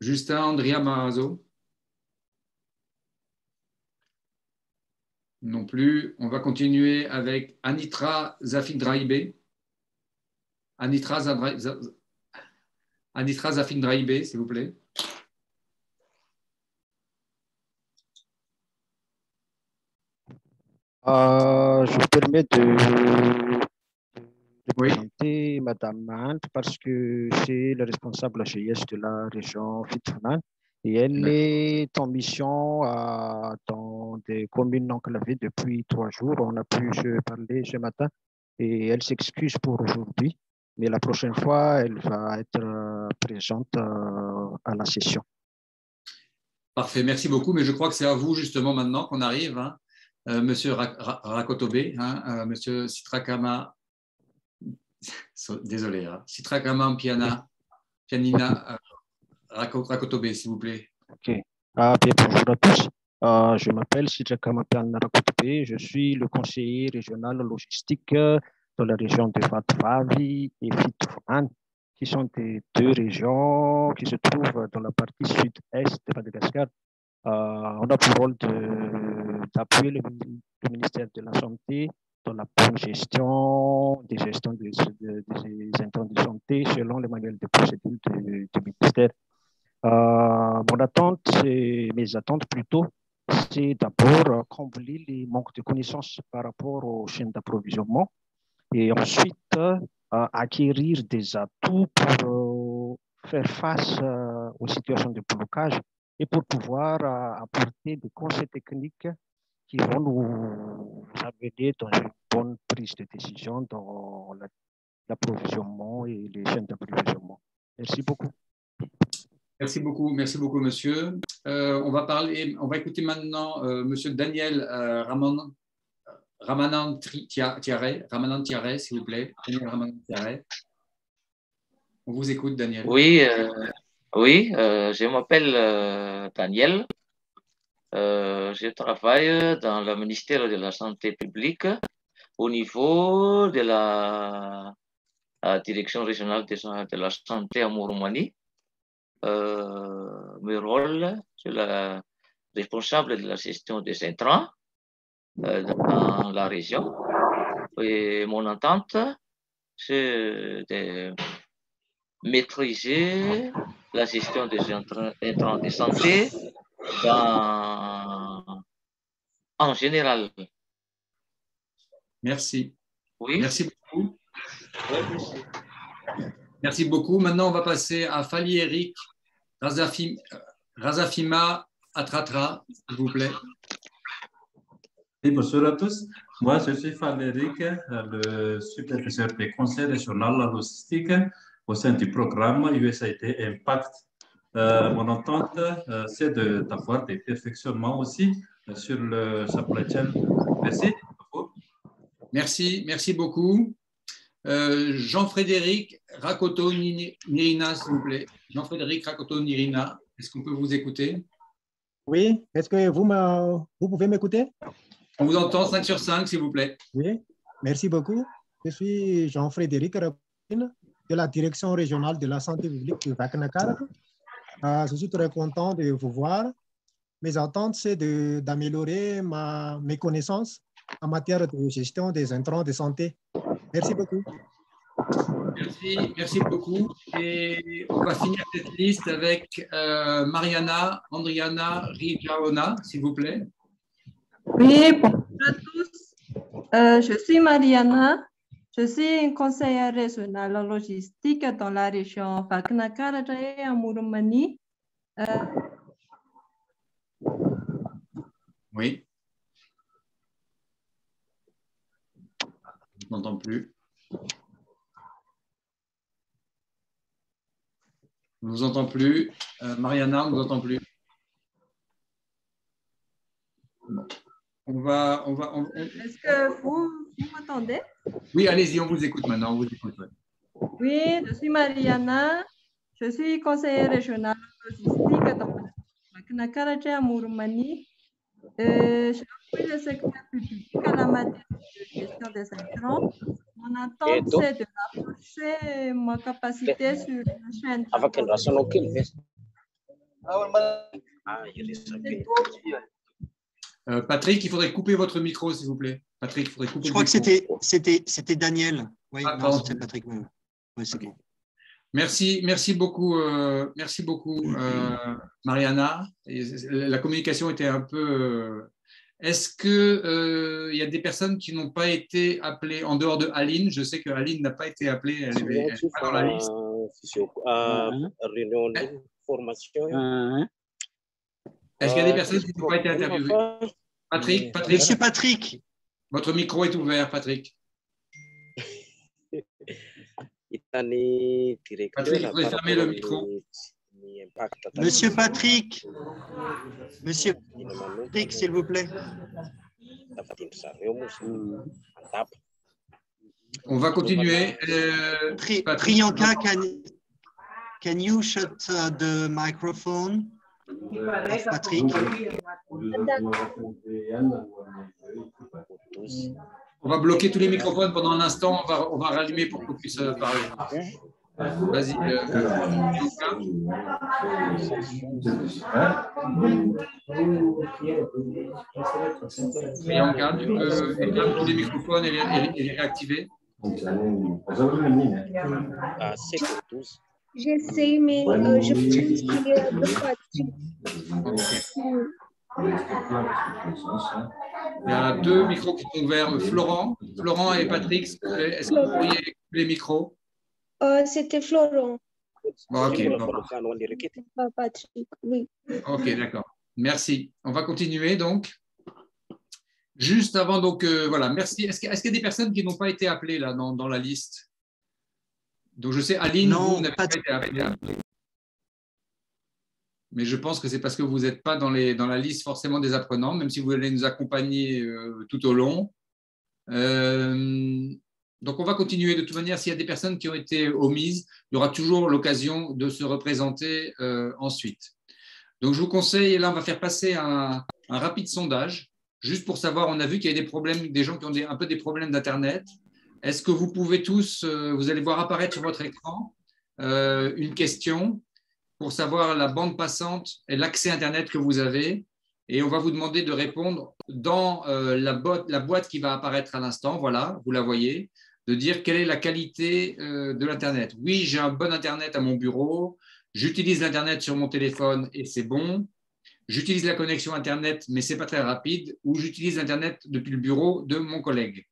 Justin Andria Mahazo. Non plus. On va continuer avec Anitra Zafindraïbe. Anitra Zafindraïbe, s'il vous plaît. Je me permets de présenter Madame Ant parce que c'est le responsable HIS de la région Fitfunan et elle est en mission dans des communes enclavées depuis 3 jours. On a pu se parler ce matin et elle s'excuse pour aujourd'hui, mais la prochaine fois, elle va être présente à la session. Parfait, merci beaucoup, mais je crois que c'est à vous justement maintenant qu'on arrive, hein. Monsieur Rakotobe, hein, Monsieur Sitrakama, désolé, hein, Sitrakama Pianina Rakotobe, s'il vous plaît. Ok. Bien, bonjour à tous. Je m'appelle Sitrakama Pianina Rakotobe. Je suis le conseiller régional logistique dans la région de Fatfavi et Fitfunan, qui sont des 2 régions qui se trouvent dans la partie sud-est de Madagascar. On a pour rôle d'appuyer le ministère de la Santé dans la bonne gestion des intrants de santé selon les manuels de procédure du ministère. Mes attentes plutôt, c'est d'abord combler les manques de connaissances par rapport aux chaînes d'approvisionnement et ensuite acquérir des atouts pour faire face aux situations de blocage et pour pouvoir apporter des conseils techniques qui vont nous amener dans une bonne prise de décision dans l'approvisionnement et les chaînes d'approvisionnement. Merci beaucoup. Merci beaucoup, monsieur. On va écouter maintenant monsieur Daniel Ramanand Tiare, s'il vous plaît. Daniel Ramanand Tiare. On vous écoute, Daniel. Oui, je m'appelle Daniel. Je travaille dans le ministère de la Santé publique au niveau de la direction régionale de la santé à Mouromani. Mon rôle, c'est le responsable de la gestion des intrants dans la région. Et mon attente, c'est de maîtriser la gestion des intrants de santé en général. Merci. Oui. Merci beaucoup. Merci beaucoup. Maintenant, on va passer à Fali Eric Razafima Atratra, s'il vous plaît. Oui, bonjour à tous. Moi, je suis Fali Eric, le superviseur des conseils régionaux en logistique au sein du programme USAID Impact. Mon entente, c'est d'avoir des perfectionnements aussi sur le supply chain. Merci. Merci beaucoup. Jean-Frédéric Rakoto-Nirina, s'il vous plaît. Jean-Frédéric Rakoto-Nirina, est-ce qu'on peut vous écouter? Oui, est-ce que vous pouvez m'écouter? On vous entend 5 sur 5, s'il vous plaît. Oui, merci beaucoup. Je suis Jean-Frédéric Rakoto-Nirina de la direction régionale de la santé publique de Vaknakar. Je suis très content de vous voir. Mes attentes, c'est d'améliorer mes connaissances en matière de gestion des intrants de santé. Merci beaucoup. Merci beaucoup. Et on va finir cette liste avec Mariana Andriana Rijaona, s'il vous plaît. Oui, bonjour à tous. Je suis Mariana. Je suis une conseillère régionale en logistique dans la région Vaknakar et à Mouromani. Oui. Je n'entends plus. On ne vous entend plus. Mariana, on ne vous entend plus. Bon. Est-ce que vous m'entendez? Oui, allez-y, on vous écoute maintenant. On vous écoute, ouais. Oui, je suis Mariana. Je suis conseillère régionale logistique dans Vakna Karaja à Mourmani. J'appuie le secteur public à la matière de gestion des intrants. Mon attente, c'est de renforcer ma capacité sur la chaîne. Patrick, il faudrait couper votre micro, s'il vous plaît. Patrick, il faudrait couper Je crois le micro. que c'était Daniel. Oui, Ah, non, pardon. c'est Patrick. Oui, c'est bon. Merci beaucoup, Mariana. Et la communication était un peu. Est-ce que il y a des personnes qui n'ont pas été appelées en dehors de Aline? Je sais que Aline n'a pas été appelée, elle n'est pas dans la liste. Réunion de formation. Est-ce qu'il y a des personnes qui n'ont pas été interviewées? Patrick, Monsieur Patrick. Votre micro est ouvert, Patrick. Patrick, il faudrait fermer le micro. Monsieur Patrick, s'il vous plaît. On va continuer. Priyanka, can you shut the microphone of Patrick? On va bloquer tous les microphones pendant un instant. On va rallumer pour qu'on puisse parler. Vas-y. Priyanka, tu peux éteindre tous les microphones et les réactiver. J'essaie, mais je pense qu'il y a deux Patrick. Il y a deux micros qui sont ouverts. Florent et Patrick, est-ce que vous pourriez couper les micros? C'était Florent. Bon, ok. Bon. Pas Patrick, oui. Ok, d'accord. Merci. On va continuer donc. Juste avant, donc voilà, merci. Est-ce qu'il y a des personnes qui n'ont pas été appelées là dans la liste? Donc je sais, Aline, vous n'avez pas été appelée. Mais je pense que c'est parce que vous n'êtes pas dans la liste forcément des apprenants, même si vous allez nous accompagner tout au long. Donc on va continuer. De toute manière, s'il y a des personnes qui ont été omises, il y aura toujours l'occasion de se représenter ensuite. Donc je vous conseille, et là on va faire passer un rapide sondage, juste pour savoir, on a vu qu'il y a des problèmes, des gens qui ont un peu des problèmes d'Internet. Est-ce que vous pouvez tous, vous allez voir apparaître sur votre écran une question pour savoir la bande passante et l'accès Internet que vous avez. Et on va vous demander de répondre dans la boîte qui va apparaître à l'instant, voilà, vous la voyez, de dire quelle est la qualité de l'Internet. Oui, j'ai un bon Internet à mon bureau, j'utilise l'Internet sur mon téléphone et c'est bon. J'utilise la connexion Internet, mais ce n'est pas très rapide, ou j'utilise l'Internet depuis le bureau de mon collègue.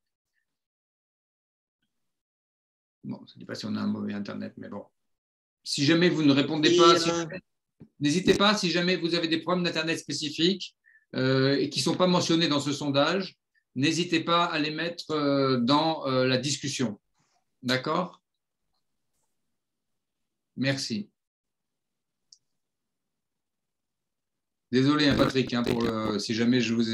Bon, je ne sais pas si on a un mauvais Internet, mais bon. Si jamais vous ne répondez pas, n'hésitez pas, si jamais vous avez des problèmes d'Internet spécifiques et qui ne sont pas mentionnés dans ce sondage, n'hésitez pas à les mettre dans la discussion. D'accord? Merci. Désolé, hein, Patrick, hein, si jamais je vous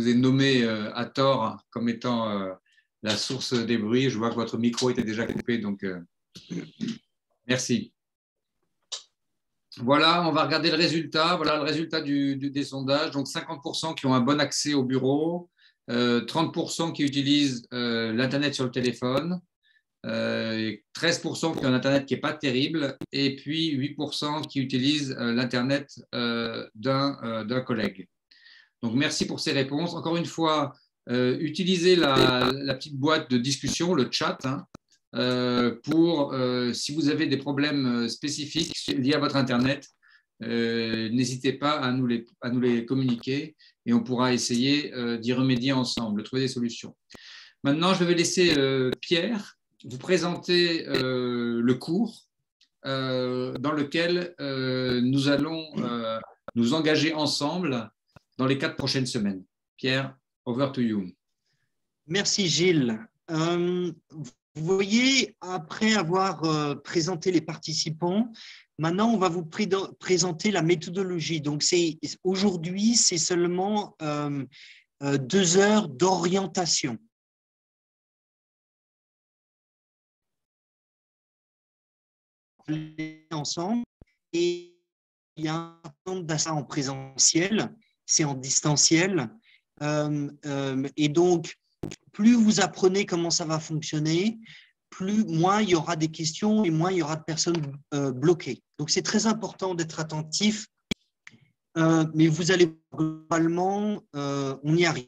ai nommé à tort comme étant la source des bruits. Je vois que votre micro était déjà coupé, donc merci. Voilà, on va regarder le résultat. Voilà le résultat des sondages. Donc 50% qui ont un bon accès au bureau, 30% qui utilisent l'Internet sur le téléphone, 13% qui ont un Internet qui n'est pas terrible, et puis 8% qui utilisent l'Internet d'un collègue. Donc, merci pour ces réponses. Encore une fois, utilisez la petite boîte de discussion, le chat, hein, pour, si vous avez des problèmes spécifiques liés à votre Internet, n'hésitez pas à nous les communiquer et on pourra essayer d'y remédier ensemble, de trouver des solutions. Maintenant, je vais laisser Pierre vous présenter le cours dans lequel nous allons nous engager ensemble dans les 4 prochaines semaines. Pierre, over to you. Merci Gilles. Vous voyez, après avoir présenté les participants, maintenant on va vous présenter la méthodologie. Donc aujourd'hui, c'est seulement 2 heures d'orientation. ensemble. Et il y a un certain nombre d'assas en présentiel, c'est en distanciel. Et donc, plus vous apprenez comment ça va fonctionner, moins il y aura des questions et moins il y aura de personnes bloquées. Donc, c'est très important d'être attentif, mais vous allez globalement, on y arrive.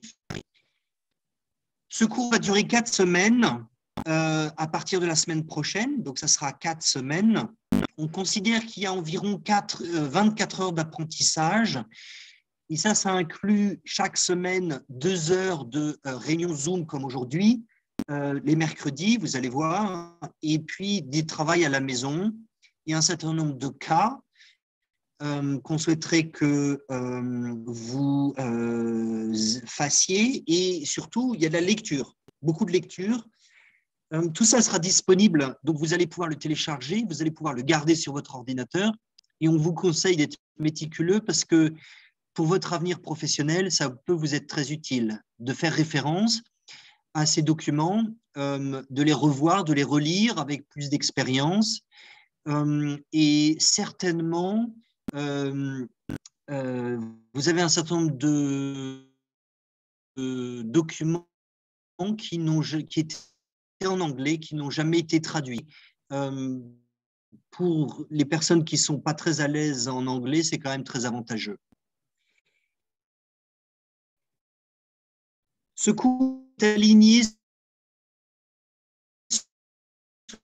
Ce cours va durer 4 semaines à partir de la semaine prochaine, donc ça sera 4 semaines. On considère qu'il y a environ 24 heures d'apprentissage. Et ça inclut chaque semaine 2 heures de réunion Zoom comme aujourd'hui, les mercredis, vous allez voir, et puis des travaux à la maison et un certain nombre de cas qu'on souhaiterait que vous fassiez. Et surtout, il y a de la lecture, beaucoup de lecture. Tout ça sera disponible, donc vous allez pouvoir le télécharger, vous allez pouvoir le garder sur votre ordinateur. Et on vous conseille d'être méticuleux parce que pour votre avenir professionnel, ça peut vous être très utile de faire référence à ces documents, de les revoir, de les relire avec plus d'expérience. Et certainement, vous avez un certain nombre de documents qui étaient en anglais, qui n'ont jamais été traduits. Pour les personnes qui ne sont pas très à l'aise en anglais, c'est quand même très avantageux. Ce cours est aligné sur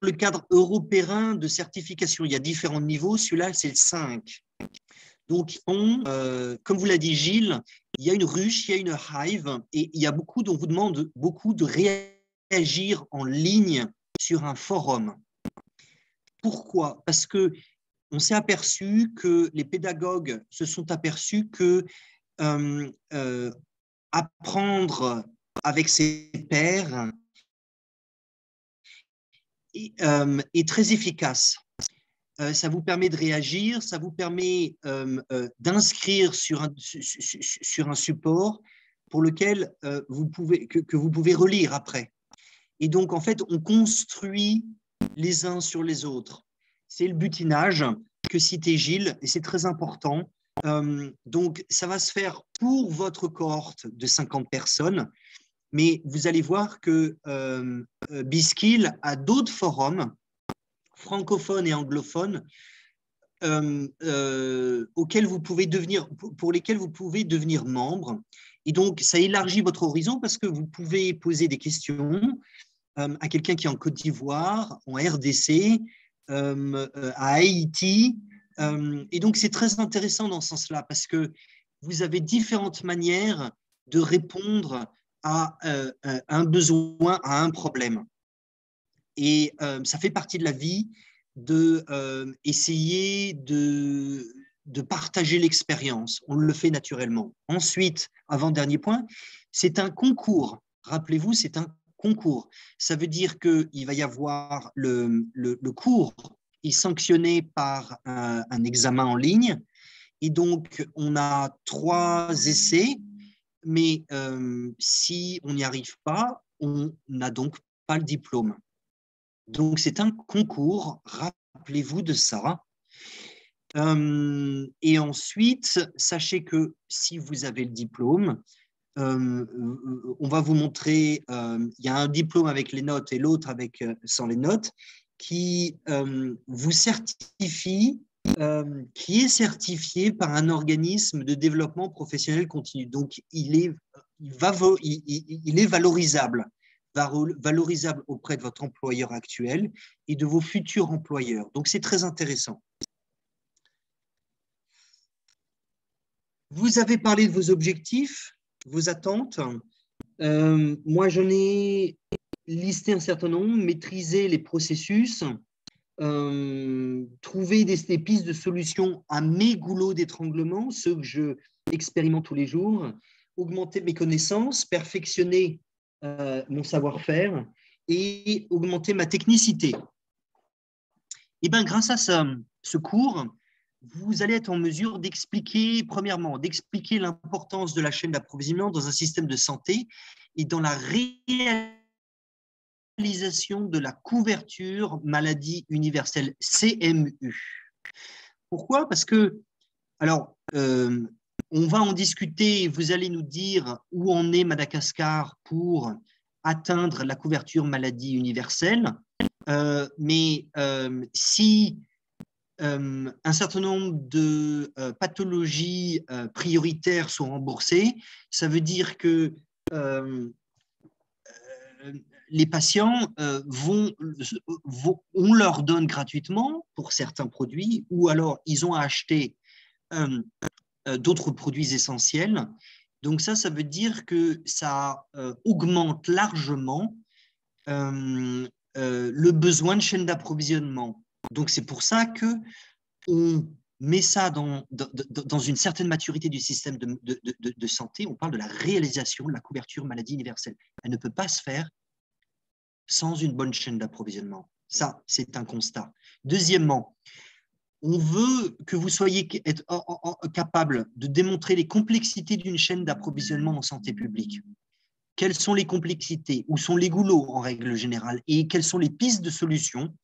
le cadre européen de certification. Il y a différents niveaux. Celui-là, c'est le 5. Donc, comme vous l'a dit Gilles, il y a une ruche, il y a une hive, et il y a beaucoup, on vous demande beaucoup de réagir en ligne sur un forum. Pourquoi? Parce qu'on s'est aperçu que les pédagogues se sont aperçus que apprendre avec ses pairs est très efficace. Ça vous permet de réagir, ça vous permet d'inscrire sur un support pour lequel que vous pouvez relire après. Et donc, en fait, on construit les uns sur les autres. C'est le butinage que citait Gilles, et c'est très important. Donc, ça va se faire pour votre cohorte de 50 personnes, mais vous allez voir que B-Skills a d'autres forums francophones et anglophones pour lesquels vous pouvez devenir membre. Et donc, ça élargit votre horizon parce que vous pouvez poser des questions à quelqu'un qui est en Côte d'Ivoire, en RDC, à Haïti. Et donc, c'est très intéressant dans ce sens-là parce que vous avez différentes manières de répondre à un besoin, à un problème. Et ça fait partie de la vie d'essayer de partager l'expérience. On le fait naturellement. Ensuite, avant-dernier point, c'est un concours. Rappelez-vous, c'est un concours. Ça veut dire qu'il va y avoir le cours est sanctionné par un examen en ligne. Et donc, on a 3 essais, mais si on n'y arrive pas, on n'a donc pas le diplôme. Donc, c'est un concours, rappelez-vous de ça. Et ensuite, sachez que si vous avez le diplôme, on va vous montrer, il y a un diplôme avec les notes et l'autre sans les notes, qui vous certifie, qui est certifié par un organisme de développement professionnel continu. Donc, il est valorisable. Valorisable auprès de votre employeur actuel et de vos futurs employeurs. Donc, c'est très intéressant. Vous avez parlé de vos objectifs, vos attentes. Moi, j'en ai listé un certain nombre, maîtriser les processus, trouver des pistes de solutions à mes goulots d'étranglement, ceux que je expérimente tous les jours, augmenter mes connaissances, perfectionner mon savoir-faire et augmenter ma technicité. Et bien, grâce à ce cours, vous allez être en mesure d'expliquer, premièrement, d'expliquer l'importance de la chaîne d'approvisionnement dans un système de santé et dans la réalisation réalisation de la couverture maladie universelle, CMU. Pourquoi? Parce que, alors, on va en discuter, vous allez nous dire où en est Madagascar pour atteindre la couverture maladie universelle, mais si un certain nombre de pathologies prioritaires sont remboursées, ça veut dire que les patients on leur donne gratuitement pour certains produits, ou alors ils ont à acheter d'autres produits essentiels. Donc ça veut dire que ça augmente largement le besoin de chaîne d'approvisionnement. Donc c'est pour ça qu'on met ça dans une certaine maturité du système de santé. On parle de la réalisation de la couverture maladie universelle. Elle ne peut pas se faire sans une bonne chaîne d'approvisionnement. Ça, c'est un constat. Deuxièmement, on veut que vous soyez capable de démontrer les complexités d'une chaîne d'approvisionnement en santé publique. Quelles sont les complexités? Où sont les goulots en règle générale? Et quelles sont les pistes de solutions?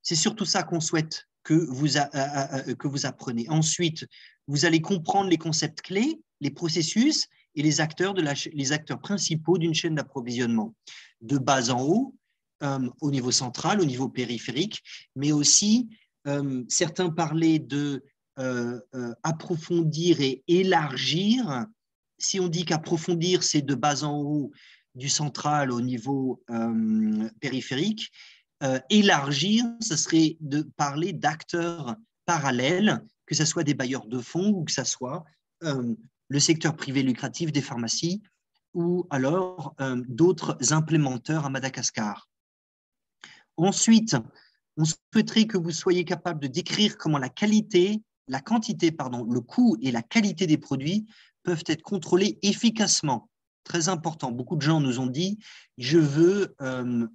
C'est surtout ça qu'on souhaite que vous appreniez. Ensuite, vous allez comprendre les concepts clés, les processus et les acteurs principaux d'une chaîne d'approvisionnement, de bas en haut, au niveau central, au niveau périphérique, mais aussi, certains parlaient de approfondir et élargir. Si on dit qu'approfondir, c'est de bas en haut, du central au niveau périphérique, élargir, ce serait de parler d'acteurs parallèles, que ce soit des bailleurs de fonds ou que ce soit le secteur privé lucratif des pharmacies ou alors d'autres implémenteurs à Madagascar. Ensuite, on souhaiterait que vous soyez capable de décrire comment le coût et la qualité des produits peuvent être contrôlés efficacement. Très important. Beaucoup de gens nous ont dit « je veux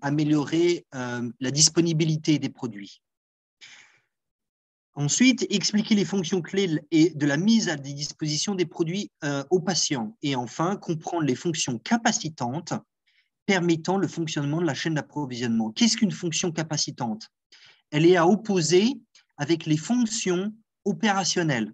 améliorer la disponibilité des produits ». Ensuite, expliquer les fonctions clés de la mise à disposition des produits aux patients. Et enfin, comprendre les fonctions capacitantes permettant le fonctionnement de la chaîne d'approvisionnement. Qu'est-ce qu'une fonction capacitante? Elle est à opposer avec les fonctions opérationnelles.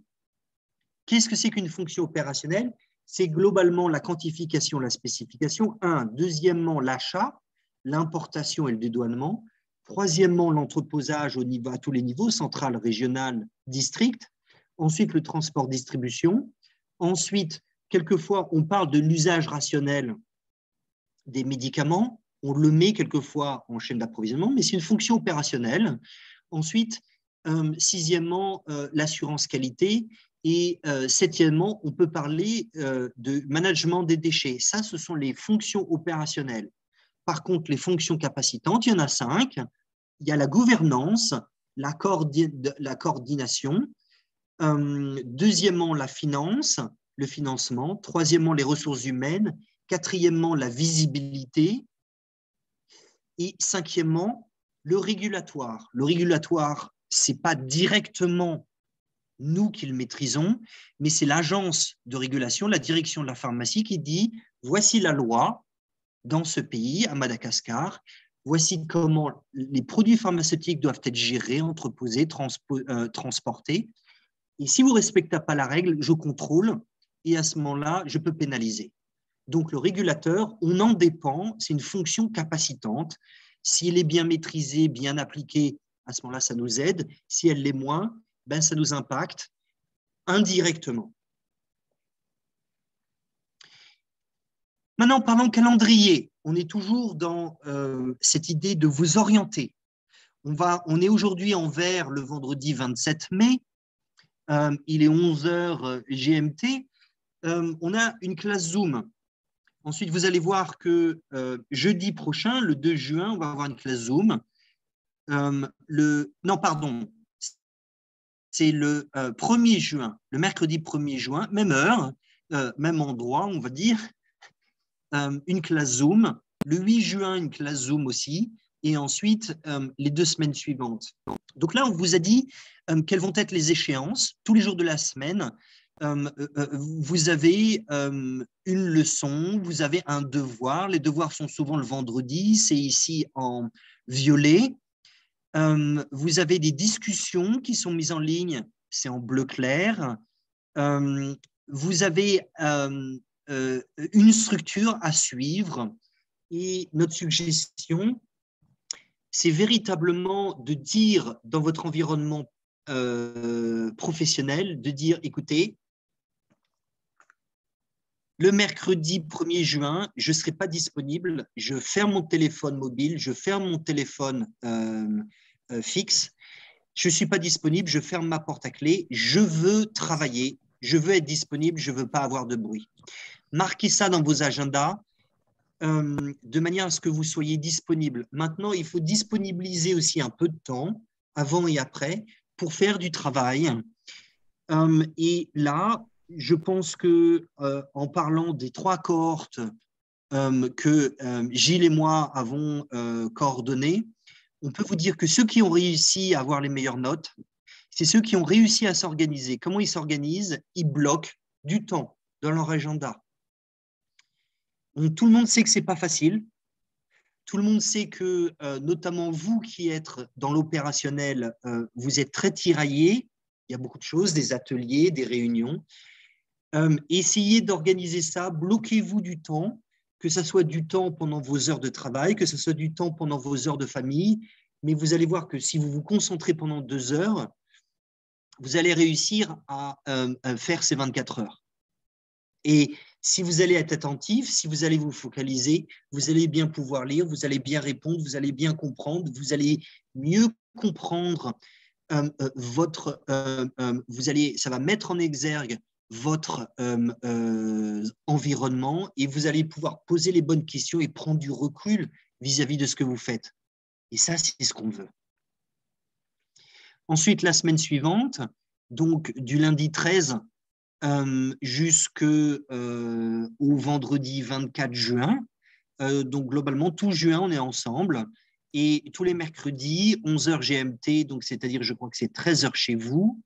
Qu'est-ce que c'est qu'une fonction opérationnelle? C'est globalement la quantification, la spécification. Deuxièmement, l'achat, l'importation et le dédouanement. Troisièmement, l'entreposage à tous les niveaux, central, régional, district. Ensuite, le transport-distribution. Ensuite, quelquefois, on parle de l'usage rationnel des médicaments. On le met quelquefois en chaîne d'approvisionnement, mais c'est une fonction opérationnelle. Ensuite, sixièmement, l'assurance qualité. Et septièmement, on peut parler de management des déchets. Ça, ce sont les fonctions opérationnelles. Par contre, les fonctions capacitantes, il y en a 5. Il y a la gouvernance, la coordination. Deuxièmement, la finance, le financement. Troisièmement, les ressources humaines. Quatrièmement, la visibilité. Et cinquièmement, le régulatoire. Le régulatoire, ce n'est pas directement nous qui le maîtrisons, mais c'est l'agence de régulation, la direction de la pharmacie qui dit « voici la loi dans ce pays, à Madagascar, voici comment les produits pharmaceutiques doivent être gérés, entreposés, transportés. Et si vous ne respectez pas la règle, je contrôle et à ce moment-là, je peux pénaliser. » Donc, le régulateur, on en dépend, c'est une fonction capacitante. Si elle est bien maîtrisée, bien appliquée, à ce moment-là, ça nous aide. Si elle l'est moins, ça nous impacte indirectement. Maintenant, parlons calendrier. On est toujours dans cette idée de vous orienter. On est aujourd'hui en vert le vendredi 27 mai. Il est 11h GMT. On a une classe Zoom. Ensuite, vous allez voir que jeudi prochain, le 2 juin, on va avoir une classe Zoom. C'est le 1er juin, le mercredi 1er juin, même heure, même endroit, on va dire, une classe Zoom. Le 8 juin, une classe Zoom aussi. Et ensuite, les 2 semaines suivantes. Donc là, on vous a dit quelles vont être les échéances tous les jours de la semaine. vous avez une leçon, vous avez un devoir. Les devoirs sont souvent le vendredi, c'est ici en violet. Vous avez des discussions qui sont mises en ligne, c'est en bleu clair. Vous avez une structure à suivre et notre suggestion, c'est véritablement de dire dans votre environnement professionnel, de dire, écoutez, le mercredi 1er juin, je ne serai pas disponible, je ferme mon téléphone mobile, je ferme mon téléphone fixe, je ne suis pas disponible, je ferme ma porte à clé, je veux travailler, je veux être disponible, je ne veux pas avoir de bruit. Marquez ça dans vos agendas de manière à ce que vous soyez disponible. Maintenant, il faut disponibiliser aussi un peu de temps, avant et après, pour faire du travail. Et là, je pense que en parlant des 3 cohortes que Gilles et moi avons coordonnées, on peut vous dire que ceux qui ont réussi à avoir les meilleures notes, c'est ceux qui ont réussi à s'organiser. Comment ils s'organisent? Ils bloquent du temps dans leur agenda. Tout le monde sait que ce n'est pas facile. Tout le monde sait que, notamment vous qui êtes dans l'opérationnel, vous êtes très tiraillés. Il y a beaucoup de choses, des ateliers, des réunions. Essayez d'organiser ça, bloquez-vous du temps, que ce soit du temps pendant vos heures de travail, que ce soit du temps pendant vos heures de famille, mais vous allez voir que si vous vous concentrez pendant 2 heures, vous allez réussir à faire ces 24 heures. Et si vous allez être attentif, si vous allez vous focaliser, vous allez bien pouvoir lire, vous allez bien répondre, vous allez bien comprendre, vous allez mieux comprendre ça va mettre en exergue votre environnement et vous allez pouvoir poser les bonnes questions et prendre du recul vis-à-vis de ce que vous faites. Et ça, c'est ce qu'on veut. Ensuite, la semaine suivante, donc du lundi 13 jusqu'au vendredi 24 juin, donc globalement, tout juin, on est ensemble. Et tous les mercredis, 11h GMT, donc c'est-à-dire, je crois que c'est 13h chez vous,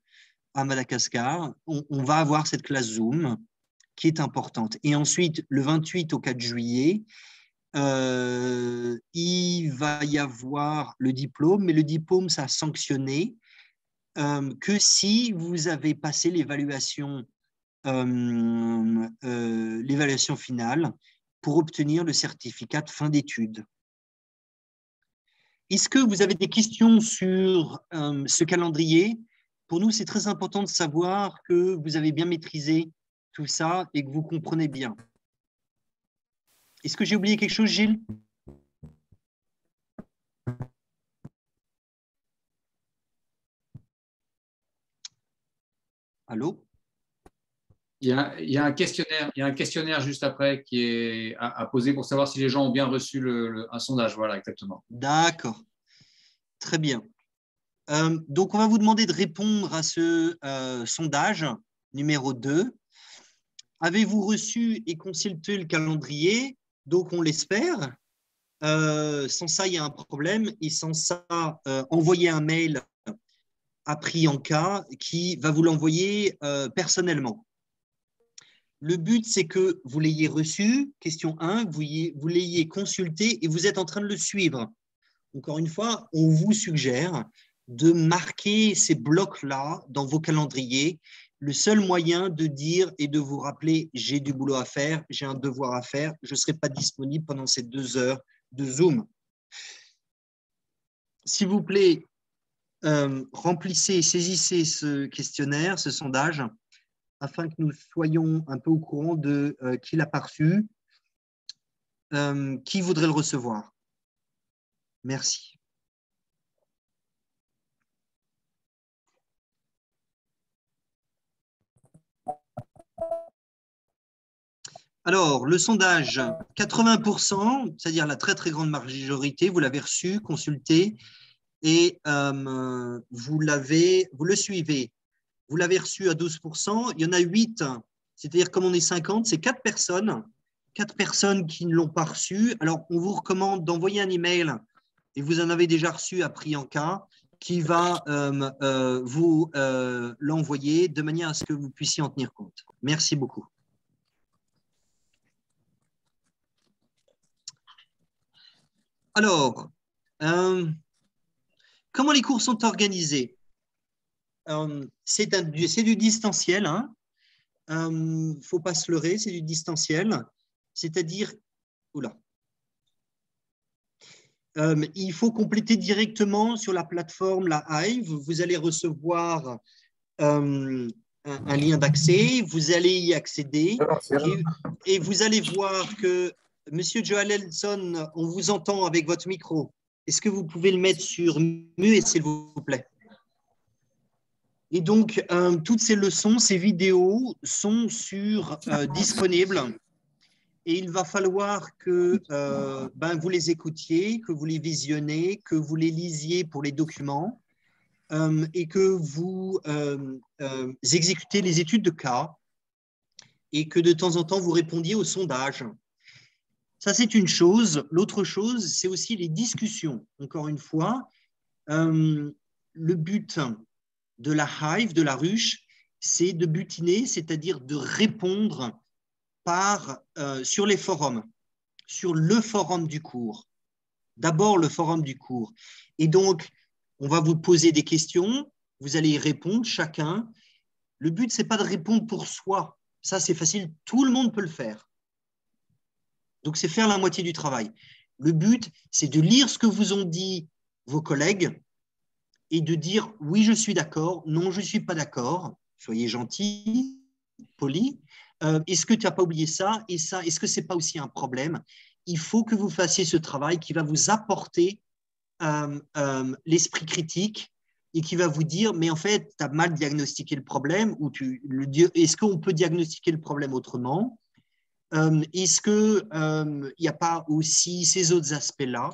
à Madagascar, on va avoir cette classe Zoom qui est importante. Et ensuite, le 28 au 4 juillet, il va y avoir le diplôme, mais le diplôme, ça a sanctionné que si vous avez passé l'évaluation finale pour obtenir le certificat de fin d'études. Est-ce que vous avez des questions sur ce calendrier? Pour nous, c'est très important de savoir que vous avez bien maîtrisé tout ça et que vous comprenez bien. Est-ce que j'ai oublié quelque chose, Gilles? Allô? Il y a un questionnaire juste après qui est à poser pour savoir si les gens ont bien reçu un sondage. Voilà, exactement. D'accord. Très bien. Donc, on va vous demander de répondre à ce sondage numéro 2. Avez-vous reçu et consulté le calendrier? Donc, on l'espère. Sans ça, il y a un problème. Et sans ça, envoyez un mail à Priyanka qui va vous l'envoyer personnellement. Le but, c'est que vous l'ayez reçu, question 1, vous l'ayez consulté et vous êtes en train de le suivre. Encore une fois, on vous suggère de marquer ces blocs-là dans vos calendriers. Le seul moyen de dire et de vous rappeler, j'ai du boulot à faire, j'ai un devoir à faire, je ne serai pas disponible pendant ces 2 heures de Zoom. S'il vous plaît, remplissez, saisissez ce questionnaire, ce sondage, afin que nous soyons un peu au courant de qui l'a reçu, qui voudrait le recevoir. Merci. Alors, le sondage, 80%, c'est-à-dire la très très grande majorité, vous l'avez reçu, consulté, et vous le suivez. Vous l'avez reçu à 12%, il y en a 8, c'est-à-dire comme on est 50, c'est 4 personnes qui ne l'ont pas reçu. Alors, on vous recommande d'envoyer un email, et vous en avez déjà reçu à Priyanka, qui va vous l'envoyer de manière à ce que vous puissiez en tenir compte. Merci beaucoup. Alors, comment les cours sont organisés? C'est du distanciel, hein. Faut pas se leurrer, c'est du distanciel. C'est-à-dire, oula. Il faut compléter directement sur la plateforme, la Hive. Vous allez recevoir un lien d'accès. Vous allez y accéder. Et vous allez voir que, Monsieur Johannesson, on vous entend avec votre micro. Est-ce que vous pouvez le mettre sur muet, s'il vous plaît? Et donc, toutes ces leçons, ces vidéos sont disponibles. Et il va falloir que vous les écoutiez, que vous les visionnez, que vous les lisiez pour les documents et que vous exécutez les études de cas et que de temps en temps, vous répondiez aux sondages. Ça, c'est une chose. L'autre chose, c'est aussi les discussions. Encore une fois, le but de la Hive, de la ruche, c'est de butiner, c'est-à-dire de répondre sur les forums, sur le forum du cours. D'abord, le forum du cours. Et donc, on va vous poser des questions, vous allez y répondre chacun. Le but, ce n'est pas de répondre pour soi. Ça, c'est facile, tout le monde peut le faire. Donc, c'est faire la moitié du travail. Le but, c'est de lire ce que vous ont dit vos collègues et de dire « oui, je suis d'accord »,« non, je ne suis pas d'accord ». Soyez gentils, polis. Est-ce que tu n'as pas oublié ça et ça? Est-ce que ce n'est pas aussi un problème? Il faut que vous fassiez ce travail qui va vous apporter l'esprit critique et qui va vous dire, mais en fait, tu as mal diagnostiqué le problème ou est-ce qu'on peut diagnostiquer le problème autrement? Est-ce qu'il n'y a pas aussi ces autres aspects-là?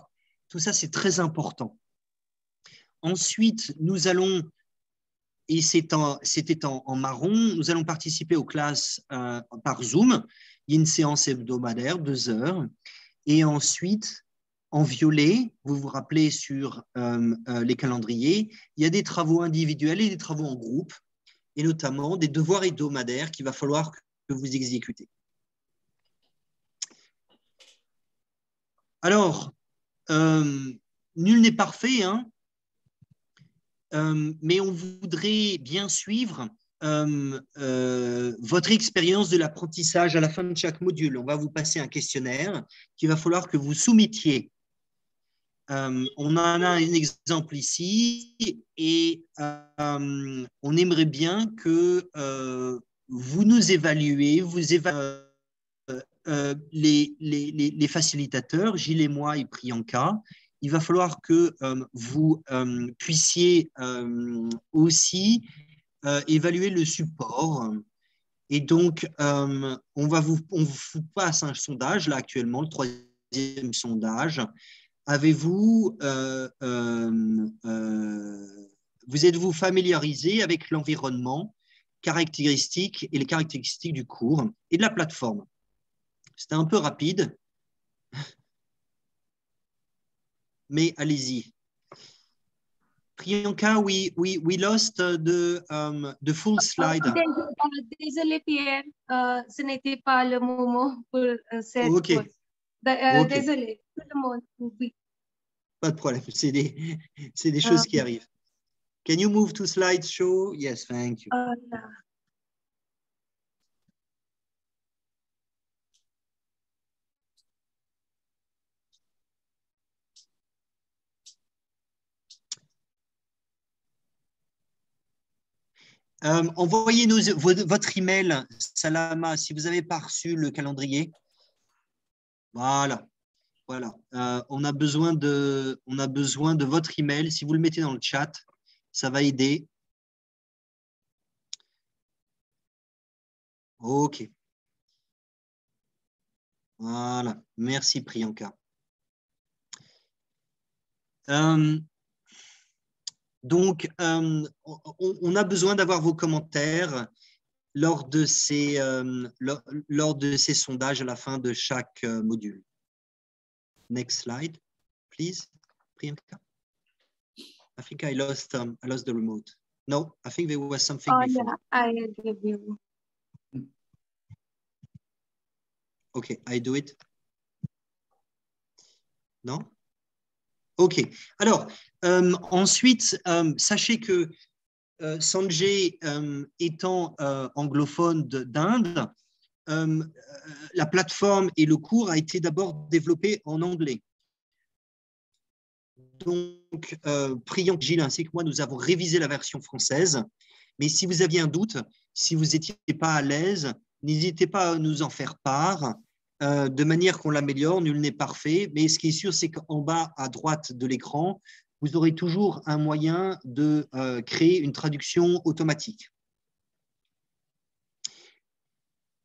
Tout ça, c'est très important. Ensuite, nous allons, et c'était en marron, nous allons participer aux classes par Zoom. Il y a une séance hebdomadaire, 2 heures. Et ensuite, en violet, vous vous rappelez sur les calendriers, il y a des travaux individuels et des travaux en groupe, et notamment des devoirs hebdomadaires qu'il va falloir que vous exécutez. Alors, nul n'est parfait, hein, mais on voudrait bien suivre votre expérience de l'apprentissage à la fin de chaque module. On va vous passer un questionnaire qu'il va falloir que vous soumettiez. On en a un exemple ici et on aimerait bien que vous nous évaluez, les facilitateurs, Gilles et moi et Priyanka. Il va falloir que vous puissiez aussi évaluer le support. Et donc, on vous passe un sondage, là actuellement, le 3e sondage. Avez-vous, vous êtes-vous familiarisé avec l'environnement, caractéristiques et les caractéristiques du cours et de la plateforme? C'était un peu rapide, mais allez-y. Priyanka, we lost the full slide. Désolé Pierre, ce n'était pas le moment pour cette Okay. Désolé, tout le monde. Oui. Pas de problème, c'est des choses qui arrivent. Can you move to slideshow? Yes, thank you. Yeah. Envoyez-nous votre email, Salama, si vous n'avez pas reçu le calendrier. Voilà. Voilà. On a besoin de votre email. Si vous le mettez dans le chat, ça va aider. OK. Voilà. Merci, Priyanka. Donc, on a besoin d'avoir vos commentaires lors de ces sondages à la fin de chaque module. Next slide, please, Priyanka. I think I lost the remote. No, I think there was something Oh, before. yeah, I give you. Okay, I do it. Non? Ok. Alors, ensuite, sachez que Sanjay étant anglophone d'Inde, la plateforme et le cours a été d'abord développé en anglais. Donc, priant Gilles ainsi que moi, nous avons révisé la version française. Mais si vous aviez un doute, si vous n'étiez pas à l'aise, n'hésitez pas à nous en faire part. De manière qu'on l'améliore, nul n'est parfait. Mais ce qui est sûr, c'est qu'en bas à droite de l'écran, vous aurez toujours un moyen de créer une traduction automatique.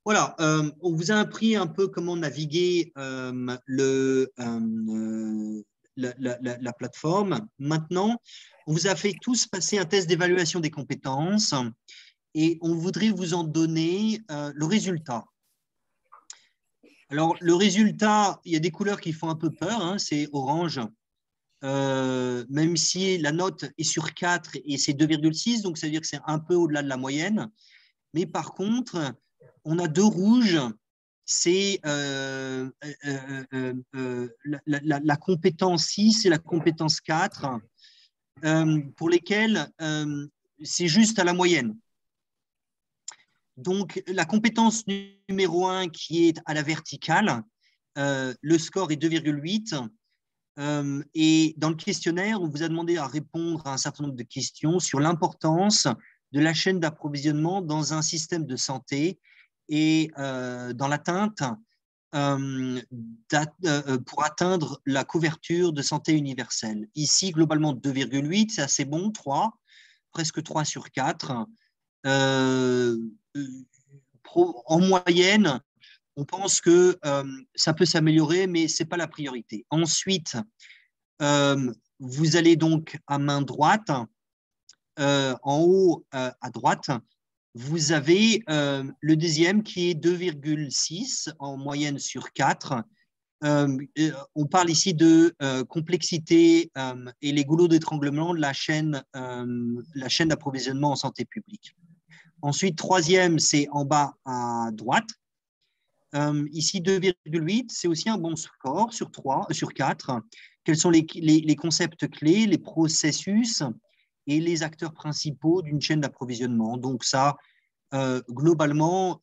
Voilà, on vous a appris un peu comment naviguer la plateforme. Maintenant, on vous a fait tous passer un test d'évaluation des compétences et on voudrait vous en donner le résultat. Alors, le résultat, il y a des couleurs qui font un peu peur, hein, c'est orange, même si la note est sur 4 et c'est 2,6, donc ça veut dire que c'est un peu au-delà de la moyenne. Mais par contre, on a 2 rouges, c'est la compétence 6 et la compétence 4, pour lesquelles c'est juste à la moyenne. Donc, la compétence numéro 1 qui est à la verticale, le score est 2,8. Et dans le questionnaire, on vous a demandé à répondre à un certain nombre de questions sur l'importance de la chaîne d'approvisionnement dans un système de santé et dans l'atteinte pour atteindre la couverture de santé universelle. Ici, globalement, 2,8, c'est assez bon, 3, presque 3 sur 4. En moyenne, on pense que ça peut s'améliorer, mais ce n'est pas la priorité. Ensuite, vous allez donc à main droite, en haut à droite, vous avez le deuxième qui est 2,6 en moyenne sur 4. On parle ici de complexité et les goulots d'étranglement de la chaîne d'approvisionnement en santé publique. Ensuite, troisième, c'est en bas à droite. Ici, 2,8, c'est aussi un bon score sur 4. Quels sont les concepts clés, les processus et les acteurs principaux d'une chaîne d'approvisionnement? Donc ça, globalement,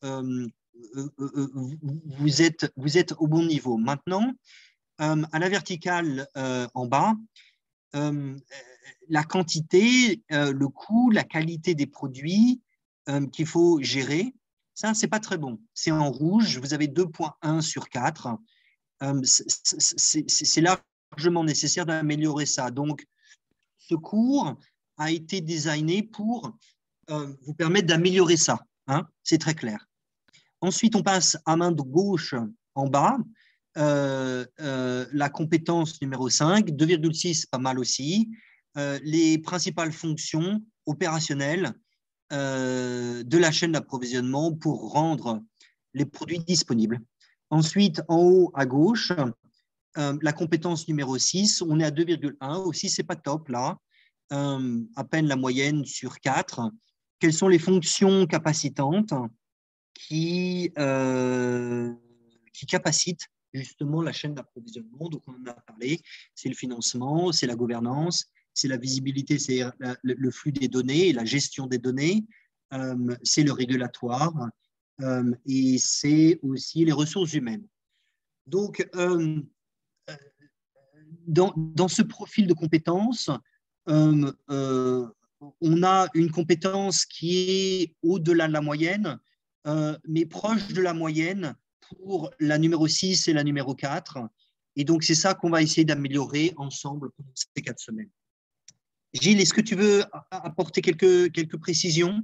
vous êtes au bon niveau. Maintenant, à la verticale en bas, la quantité, le coût, la qualité des produits qu'il faut gérer, ça, ce n'est pas très bon. C'est en rouge, vous avez 2,1 sur 4. C'est largement nécessaire d'améliorer ça. Donc, ce cours a été designé pour vous permettre d'améliorer ça. Hein, c'est très clair. Ensuite, on passe à main gauche en bas. La compétence numéro 5, 2,6, pas mal aussi. Les principales fonctions opérationnelles de la chaîne d'approvisionnement pour rendre les produits disponibles. Ensuite, en haut à gauche, la compétence numéro 6, on est à 2,1. Aussi, ce n'est pas top là. À peine la moyenne sur 4. Quelles sont les fonctions capacitantes qui capacitent justement la chaîne d'approvisionnement? Donc, on en a parlé. C'est le financement, c'est la gouvernance, c'est la visibilité, c'est le flux des données et la gestion des données, c'est le régulatoire et c'est aussi les ressources humaines. Donc, dans ce profil de compétences, on a une compétence qui est au-delà de la moyenne, mais proche de la moyenne pour la numéro 6 et la numéro 4. Et donc, c'est ça qu'on va essayer d'améliorer ensemble pendant ces 4 semaines. Gilles, est-ce que tu veux apporter quelques précisions?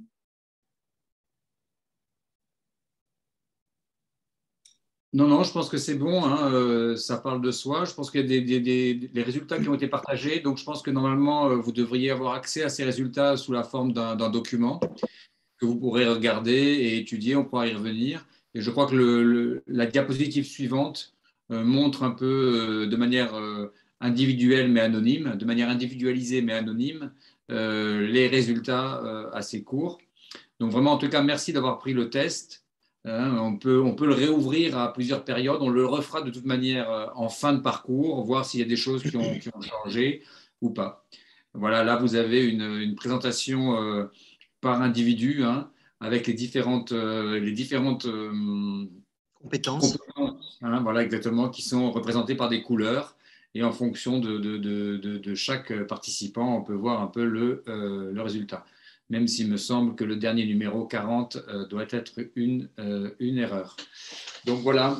Non, je pense que c'est bon, hein, ça parle de soi. Je pense qu'il y a les résultats qui ont été partagés. Donc, je pense que normalement, vous devriez avoir accès à ces résultats sous la forme d'un document que vous pourrez regarder et étudier. On pourra y revenir. Et je crois que la diapositive suivante montre un peu de manière individuelle mais anonyme, de manière individualisée mais anonyme, les résultats à ces cours. Donc vraiment, en tout cas, merci d'avoir pris le test. On peut le réouvrir à plusieurs périodes. On le refera de toute manière en fin de parcours, voir s'il y a des choses qui ont changé ou pas. Voilà, là, vous avez une présentation par individu, hein, avec les différentes compétences, hein, voilà, exactement, qui sont représentées par des couleurs. Et en fonction de chaque participant, on peut voir un peu le résultat. Même s'il me semble que le dernier numéro 40 doit être une erreur. Donc voilà,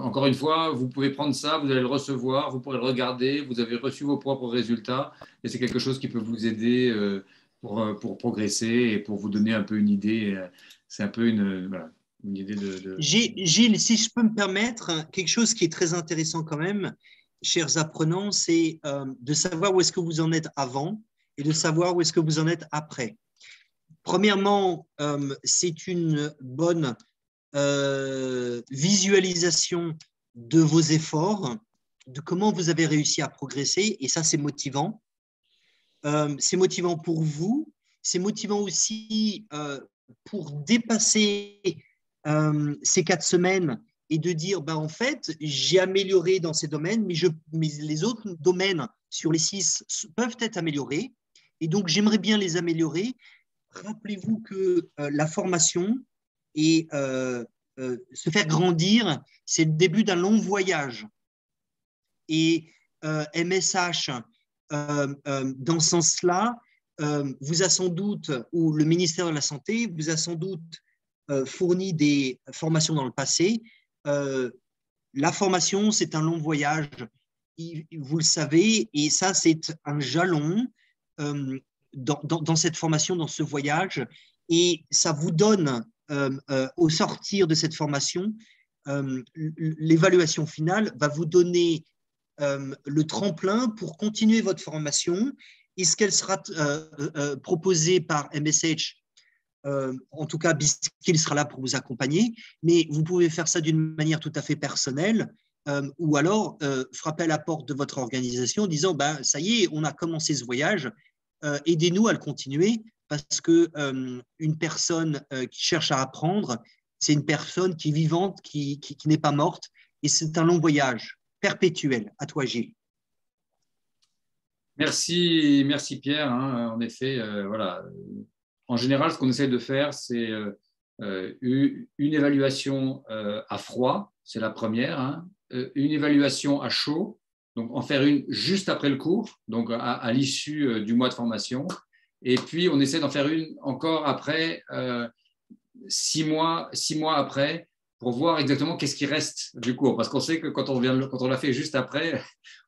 encore une fois, vous pouvez prendre ça, vous allez le recevoir, vous pourrez le regarder, vous avez reçu vos propres résultats et c'est quelque chose qui peut vous aider pour progresser et pour vous donner un peu une idée. C'est un peu une idée de… Gilles, si je peux me permettre, quelque chose qui est très intéressant quand même, chers apprenants, c'est de savoir où est-ce que vous en êtes avant et de savoir où est-ce que vous en êtes après. Premièrement, c'est une bonne visualisation de vos efforts, de comment vous avez réussi à progresser, et ça, c'est motivant. C'est motivant pour vous, c'est motivant aussi pour dépasser ces 4 semaines et de dire, en fait, j'ai amélioré dans ces domaines, mais les autres domaines sur les 6 peuvent être améliorés, et donc j'aimerais bien les améliorer. Rappelez-vous que la formation et se faire grandir, c'est le début d'un long voyage. Et MSH, dans ce sens-là, vous a sans doute, ou le ministère de la Santé vous a sans doute fourni des formations dans le passé. La formation, c'est un long voyage, vous le savez, et ça, c'est un jalon dans cette formation, dans ce voyage, et ça vous donne, au sortir de cette formation, l'évaluation finale va vous donner le tremplin pour continuer votre formation. Est-ce qu'elle sera proposée par MSH? En tout cas, Bisquill sera là pour vous accompagner, mais vous pouvez faire ça d'une manière tout à fait personnelle, ou alors frapper à la porte de votre organisation en disant ça y est, on a commencé ce voyage, aidez-nous à le continuer, parce que une personne qui cherche à apprendre, c'est une personne qui est vivante, qui n'est pas morte, et c'est un long voyage perpétuel. À toi, Gilles. Merci Pierre. En effet, voilà. En général, ce qu'on essaie de faire, c'est une évaluation à froid, c'est la première, une évaluation à chaud, donc en faire une juste après le cours, donc à l'issue du mois de formation, et puis on essaie d'en faire une encore après 6 mois après, pour voir exactement qu'est-ce qui reste du cours, parce qu'on sait que quand on l'a fait juste après,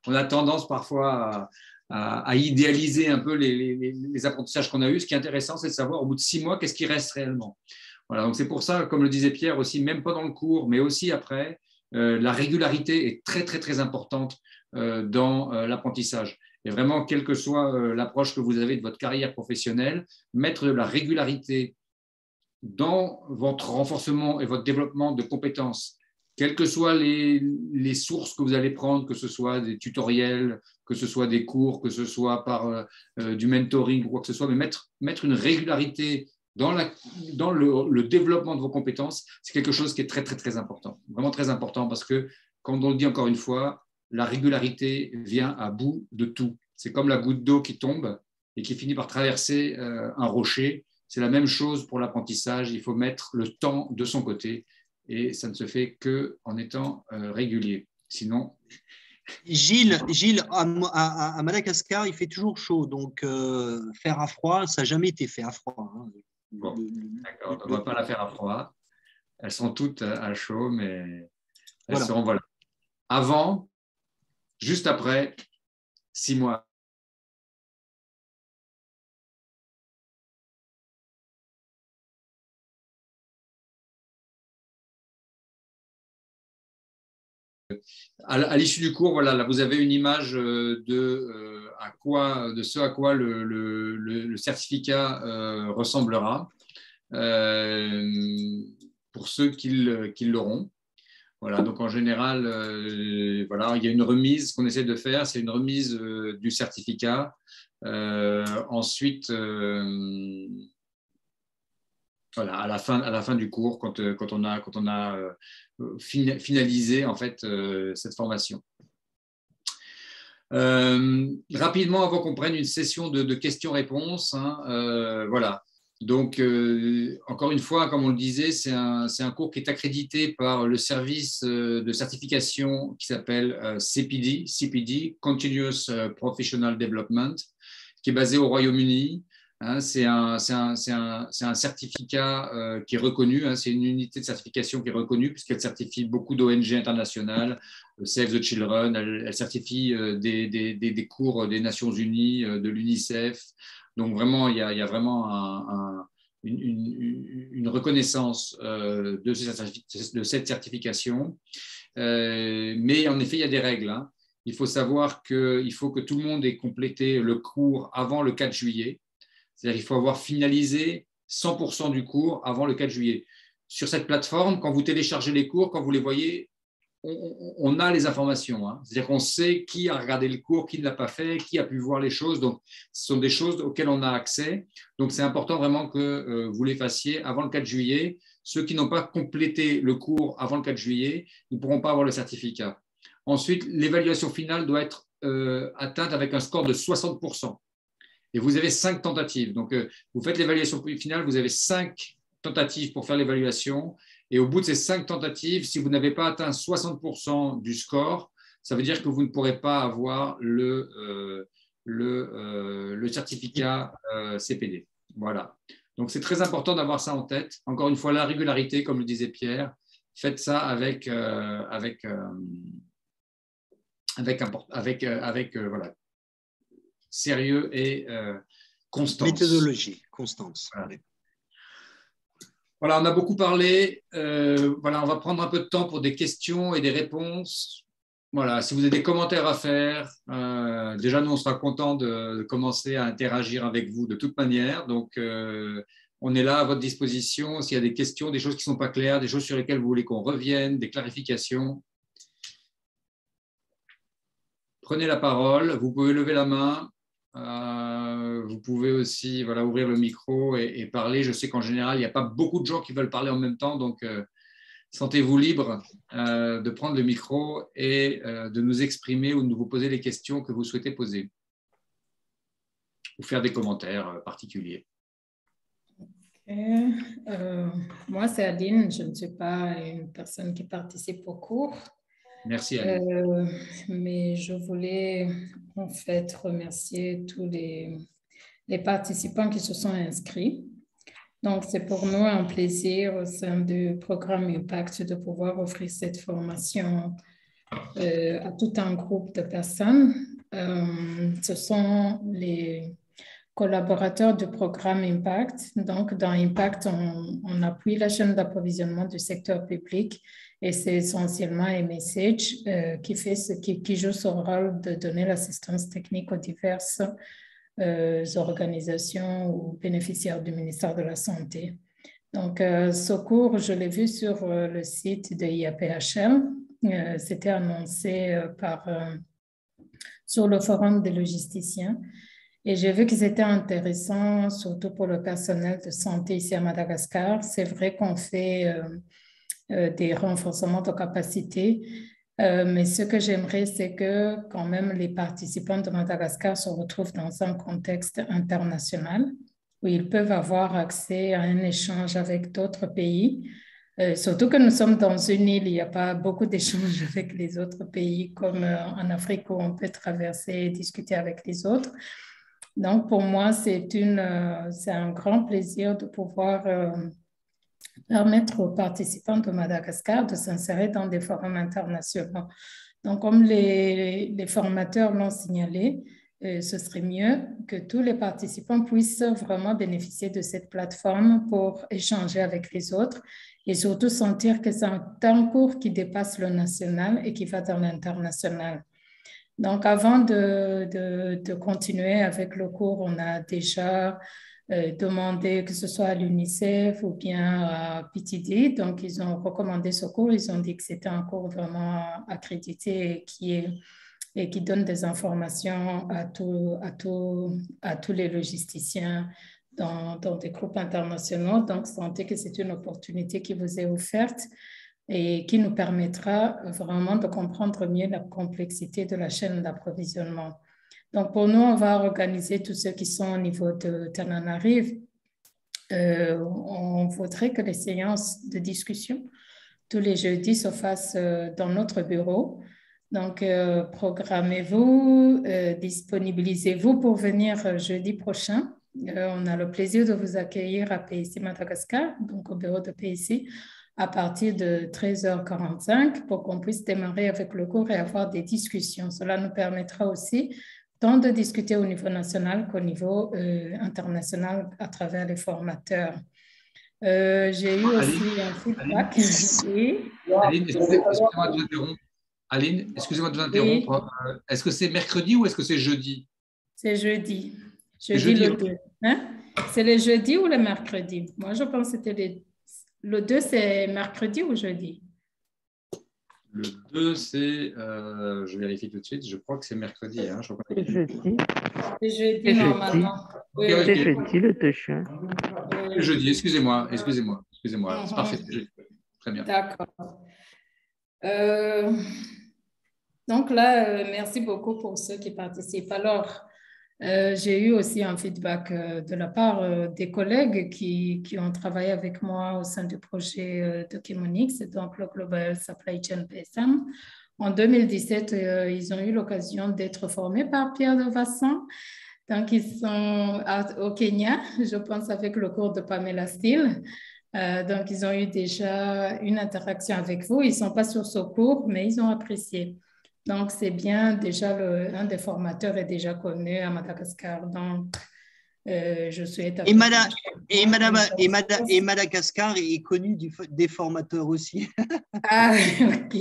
on a tendance parfois à idéaliser un peu les apprentissages qu'on a eus. Ce qui est intéressant, c'est de savoir au bout de 6 mois, qu'est-ce qui reste réellement. Voilà, donc c'est pour ça, comme le disait Pierre aussi, même pendant le cours, mais aussi après, la régularité est très, très, très importante dans l'apprentissage. Et vraiment, quelle que soit l'approche que vous avez de votre carrière professionnelle, mettre de la régularité dans votre renforcement et votre développement de compétences, quelles que soient les sources que vous allez prendre, que ce soit des tutoriels, que ce soit des cours, que ce soit par du mentoring ou quoi que ce soit, mais mettre une régularité dans le développement de vos compétences, c'est quelque chose qui est très, très, très important. Vraiment très important, parce que, comme on le dit encore une fois, la régularité vient à bout de tout. C'est comme la goutte d'eau qui tombe et qui finit par traverser un rocher. C'est la même chose pour l'apprentissage. Il faut mettre le temps de son côté. Et ça ne se fait qu'en étant régulier. Sinon… Gilles, à Madagascar, il fait toujours chaud. Donc, faire à froid, ça n'a jamais été fait à froid. Bon, d'accord. On ne va pas la faire à froid. Elles sont toutes à chaud, mais elles seront, voilà. Avant, juste après, 6 mois. À l'issue du cours, voilà, là, vous avez une image de ce à quoi le certificat ressemblera pour ceux qui l'auront. Voilà, donc en général, voilà, il y a une remise qu'on essaie de faire, c'est une remise du certificat. Ensuite, voilà, à la fin du cours, quand on a finalisé en fait cette formation. Rapidement, avant qu'on prenne une session de questions-réponses, hein, voilà. Donc, encore une fois, comme on le disait, c'est un cours qui est accrédité par le service de certification qui s'appelle CPD, Continuous Professional Development, qui est basé au Royaume-Uni. Hein, c'est un certificat qui est reconnu, hein, c'est une unité de certification qui est reconnue puisqu'elle certifie beaucoup d'ONG internationales, Save the Children, elle certifie des cours des Nations Unies, de l'UNICEF. Donc vraiment, il y a vraiment une reconnaissance de cette certification. Mais en effet, il y a des règles. Hein. Il faut savoir qu'il faut que tout le monde ait complété le cours avant le 4 juillet. C'est-à-dire qu'il faut avoir finalisé 100% du cours avant le 4 juillet. Sur cette plateforme, quand vous téléchargez les cours, quand vous les voyez, on a les informations. Hein. C'est-à-dire qu'on sait qui a regardé le cours, qui ne l'a pas fait, qui a pu voir les choses. Donc, ce sont des choses auxquelles on a accès. Donc, c'est important vraiment que vous les fassiez avant le 4 juillet. Ceux qui n'ont pas complété le cours avant le 4 juillet ne pourront pas avoir le certificat. Ensuite, l'évaluation finale doit être atteinte avec un score de 60%. Et vous avez 5 tentatives. Donc, vous faites l'évaluation finale, vous avez 5 tentatives pour faire l'évaluation. Et au bout de ces 5 tentatives, si vous n'avez pas atteint 60% du score, ça veut dire que vous ne pourrez pas avoir le certificat CPD. Voilà. Donc, c'est très important d'avoir ça en tête. Encore une fois, la régularité, comme le disait Pierre, faites ça avec voilà, sérieux et constance. Méthodologie, constance. Voilà. Voilà, on a beaucoup parlé. Voilà, on va prendre un peu de temps pour des questions et des réponses. Voilà, si vous avez des commentaires à faire, déjà, nous, on sera contents de commencer à interagir avec vous de toute manière. Donc, on est là à votre disposition. S'il y a des questions, des choses qui ne sont pas claires, des choses sur lesquelles vous voulez qu'on revienne, des clarifications, prenez la parole. Vous pouvez lever la main. Vous pouvez aussi ouvrir le micro et parler. Je sais qu'en général, il n'y a pas beaucoup de gens qui veulent parler en même temps, donc sentez-vous libre de prendre le micro et de nous exprimer ou de vous poser les questions que vous souhaitez poser ou faire des commentaires particuliers. Moi, c'est Adine. Je ne suis pas une personne qui participe au cours. Merci, Adine. Mais je voulais en fait remercier tous les participants qui se sont inscrits. Donc, c'est pour nous un plaisir au sein du programme Impact de pouvoir offrir cette formation à tout un groupe de personnes. Ce sont les collaborateurs du programme Impact. Donc, dans Impact, on appuie la chaîne d'approvisionnement du secteur public et c'est essentiellement mSage qui joue son rôle de donner l'assistance technique aux diverses organisations ou bénéficiaires du ministère de la Santé. Donc, ce cours, je l'ai vu sur le site de IAPHL. C'était annoncé sur le forum des logisticiens. Et j'ai vu que c'était intéressant, surtout pour le personnel de santé ici à Madagascar. C'est vrai qu'on fait des renforcements de capacité, mais ce que j'aimerais, c'est que quand même les participants de Madagascar se retrouvent dans un contexte international où ils peuvent avoir accès à un échange avec d'autres pays. Surtout que nous sommes dans une île, il n'y a pas beaucoup d'échanges avec les autres pays comme en Afrique où on peut traverser et discuter avec les autres. Donc, pour moi, c'est un grand plaisir de pouvoir permettre aux participants de Madagascar de s'insérer dans des forums internationaux. Donc, comme les formateurs l'ont signalé, ce serait mieux que tous les participants puissent vraiment bénéficier de cette plateforme pour échanger avec les autres et surtout sentir que c'est un cours qui dépasse le national et qui va dans l'international. Donc, avant de continuer avec le cours, on a déjà demandé que ce soit à l'UNICEF ou bien à PTD. Donc, ils ont recommandé ce cours. Ils ont dit que c'était un cours vraiment accrédité et qui donne des informations à tous les logisticiens dans des groupes internationaux. Donc, sentez que c'est une opportunité qui vous est offerte et qui nous permettra vraiment de comprendre mieux la complexité de la chaîne d'approvisionnement. Donc, pour nous, on va organiser tous ceux qui sont au niveau de Tananarive. On voudrait que les séances de discussion tous les jeudis se fassent dans notre bureau. Donc, programmez-vous, disponibilisez-vous pour venir jeudi prochain. On a le plaisir de vous accueillir à PIC Madagascar, donc au bureau de PIC, à partir de 13h45 pour qu'on puisse démarrer avec le cours et avoir des discussions. Cela nous permettra aussi tant de discuter au niveau national qu'au niveau international à travers les formateurs. J'ai eu aussi un feedback. Aline, excusez-moi de vous interrompre. Oui. Est-ce que c'est mercredi ou est-ce que c'est jeudi? C'est jeudi. Jeudi le 2. Hein? C'est le jeudi ou le mercredi? Moi, je pense que c'était le 2, c'est mercredi ou jeudi? Le 2, c'est... je vérifie tout de suite. Je crois que c'est mercredi. Hein, c'est jeudi. C'est jeudi, normalement. Oui, c'est jeudi, le 2 juin. Jeudi, excusez-moi. C'est parfait. Très bien. D'accord. Donc là, merci beaucoup pour ceux qui participent. Alors, j'ai eu aussi un feedback de la part des collègues qui ont travaillé avec moi au sein du projet Documonix, donc le Global Supply Chain PSM. En 2017, ils ont eu l'occasion d'être formés par Pierre de Vasson. Donc, ils sont au Kenya, je pense, avec le cours de Pamela Steele. Donc, ils ont eu déjà une interaction avec vous. Ils ne sont pas sur ce cours, mais ils ont apprécié. Donc, c'est bien, déjà, un des formateurs est déjà connu à Madagascar. Donc, je souhaite... Et Madagascar est connu des formateurs aussi. Ah, ok.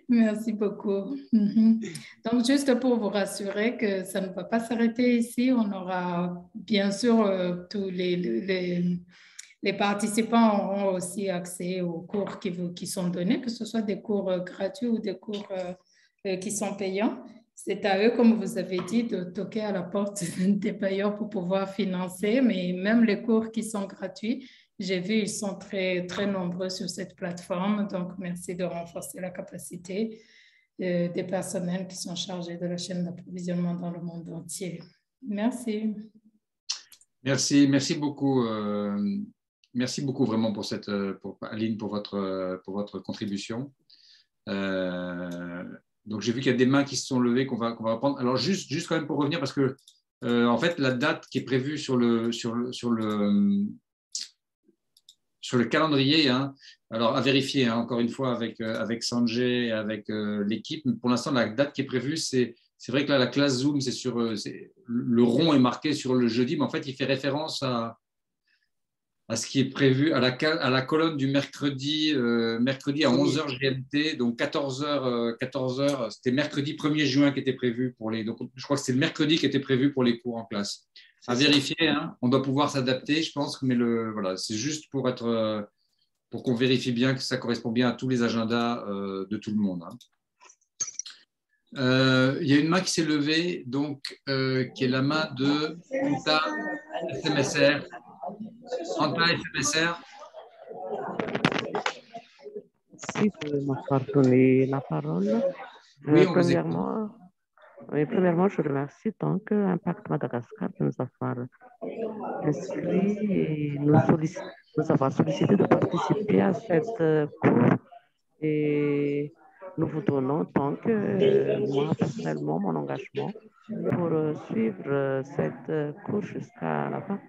Merci beaucoup. Donc, juste pour vous rassurer que ça ne va pas s'arrêter ici, on aura bien sûr tous les participants auront aussi accès aux cours qui sont donnés, que ce soit des cours gratuits ou des cours qui sont payants. C'est à eux, comme vous avez dit, de toquer à la porte des payeurs pour pouvoir financer, mais même les cours qui sont gratuits, j'ai vu, ils sont très, très nombreux sur cette plateforme. Donc, merci de renforcer la capacité des personnels qui sont chargés de la chaîne d'approvisionnement dans le monde entier. Merci. Merci beaucoup. Merci beaucoup vraiment pour Aline, pour votre contribution. Donc, j'ai vu qu'il y a des mains qui se sont levées qu'on va reprendre. Alors, juste quand même pour revenir, parce que en fait, la date qui est prévue sur le calendrier, hein, alors à vérifier encore une fois avec Sanjay et avec l'équipe, mais pour l'instant, la date qui est prévue, c'est vrai que là, la classe Zoom, le rond est marqué sur le jeudi, mais en fait, il fait référence à ce qui est prévu à la colonne du mercredi à 11h GMT, donc 14h, c'était mercredi 1er juin qui était prévu pour les... Donc, je crois que c'est le mercredi qui était prévu pour les cours en classe. À vérifier, hein, on doit pouvoir s'adapter, je pense, mais voilà, c'est juste pour qu'on vérifie bien que ça correspond bien à tous les agendas de tout le monde. Hein. Il y a une main qui s'est levée, donc, qui est la main de Anta SMSR. Anta SMSR. Si vous m'avoir donné la parole. Oui, premièrement, je remercie donc Impact Madagascar de nous avoir inscrits et nous avoir sollicité de participer à cette cours. Et nous vous donnons donc, moi personnellement, mon engagement pour suivre cette cours jusqu'à la fin.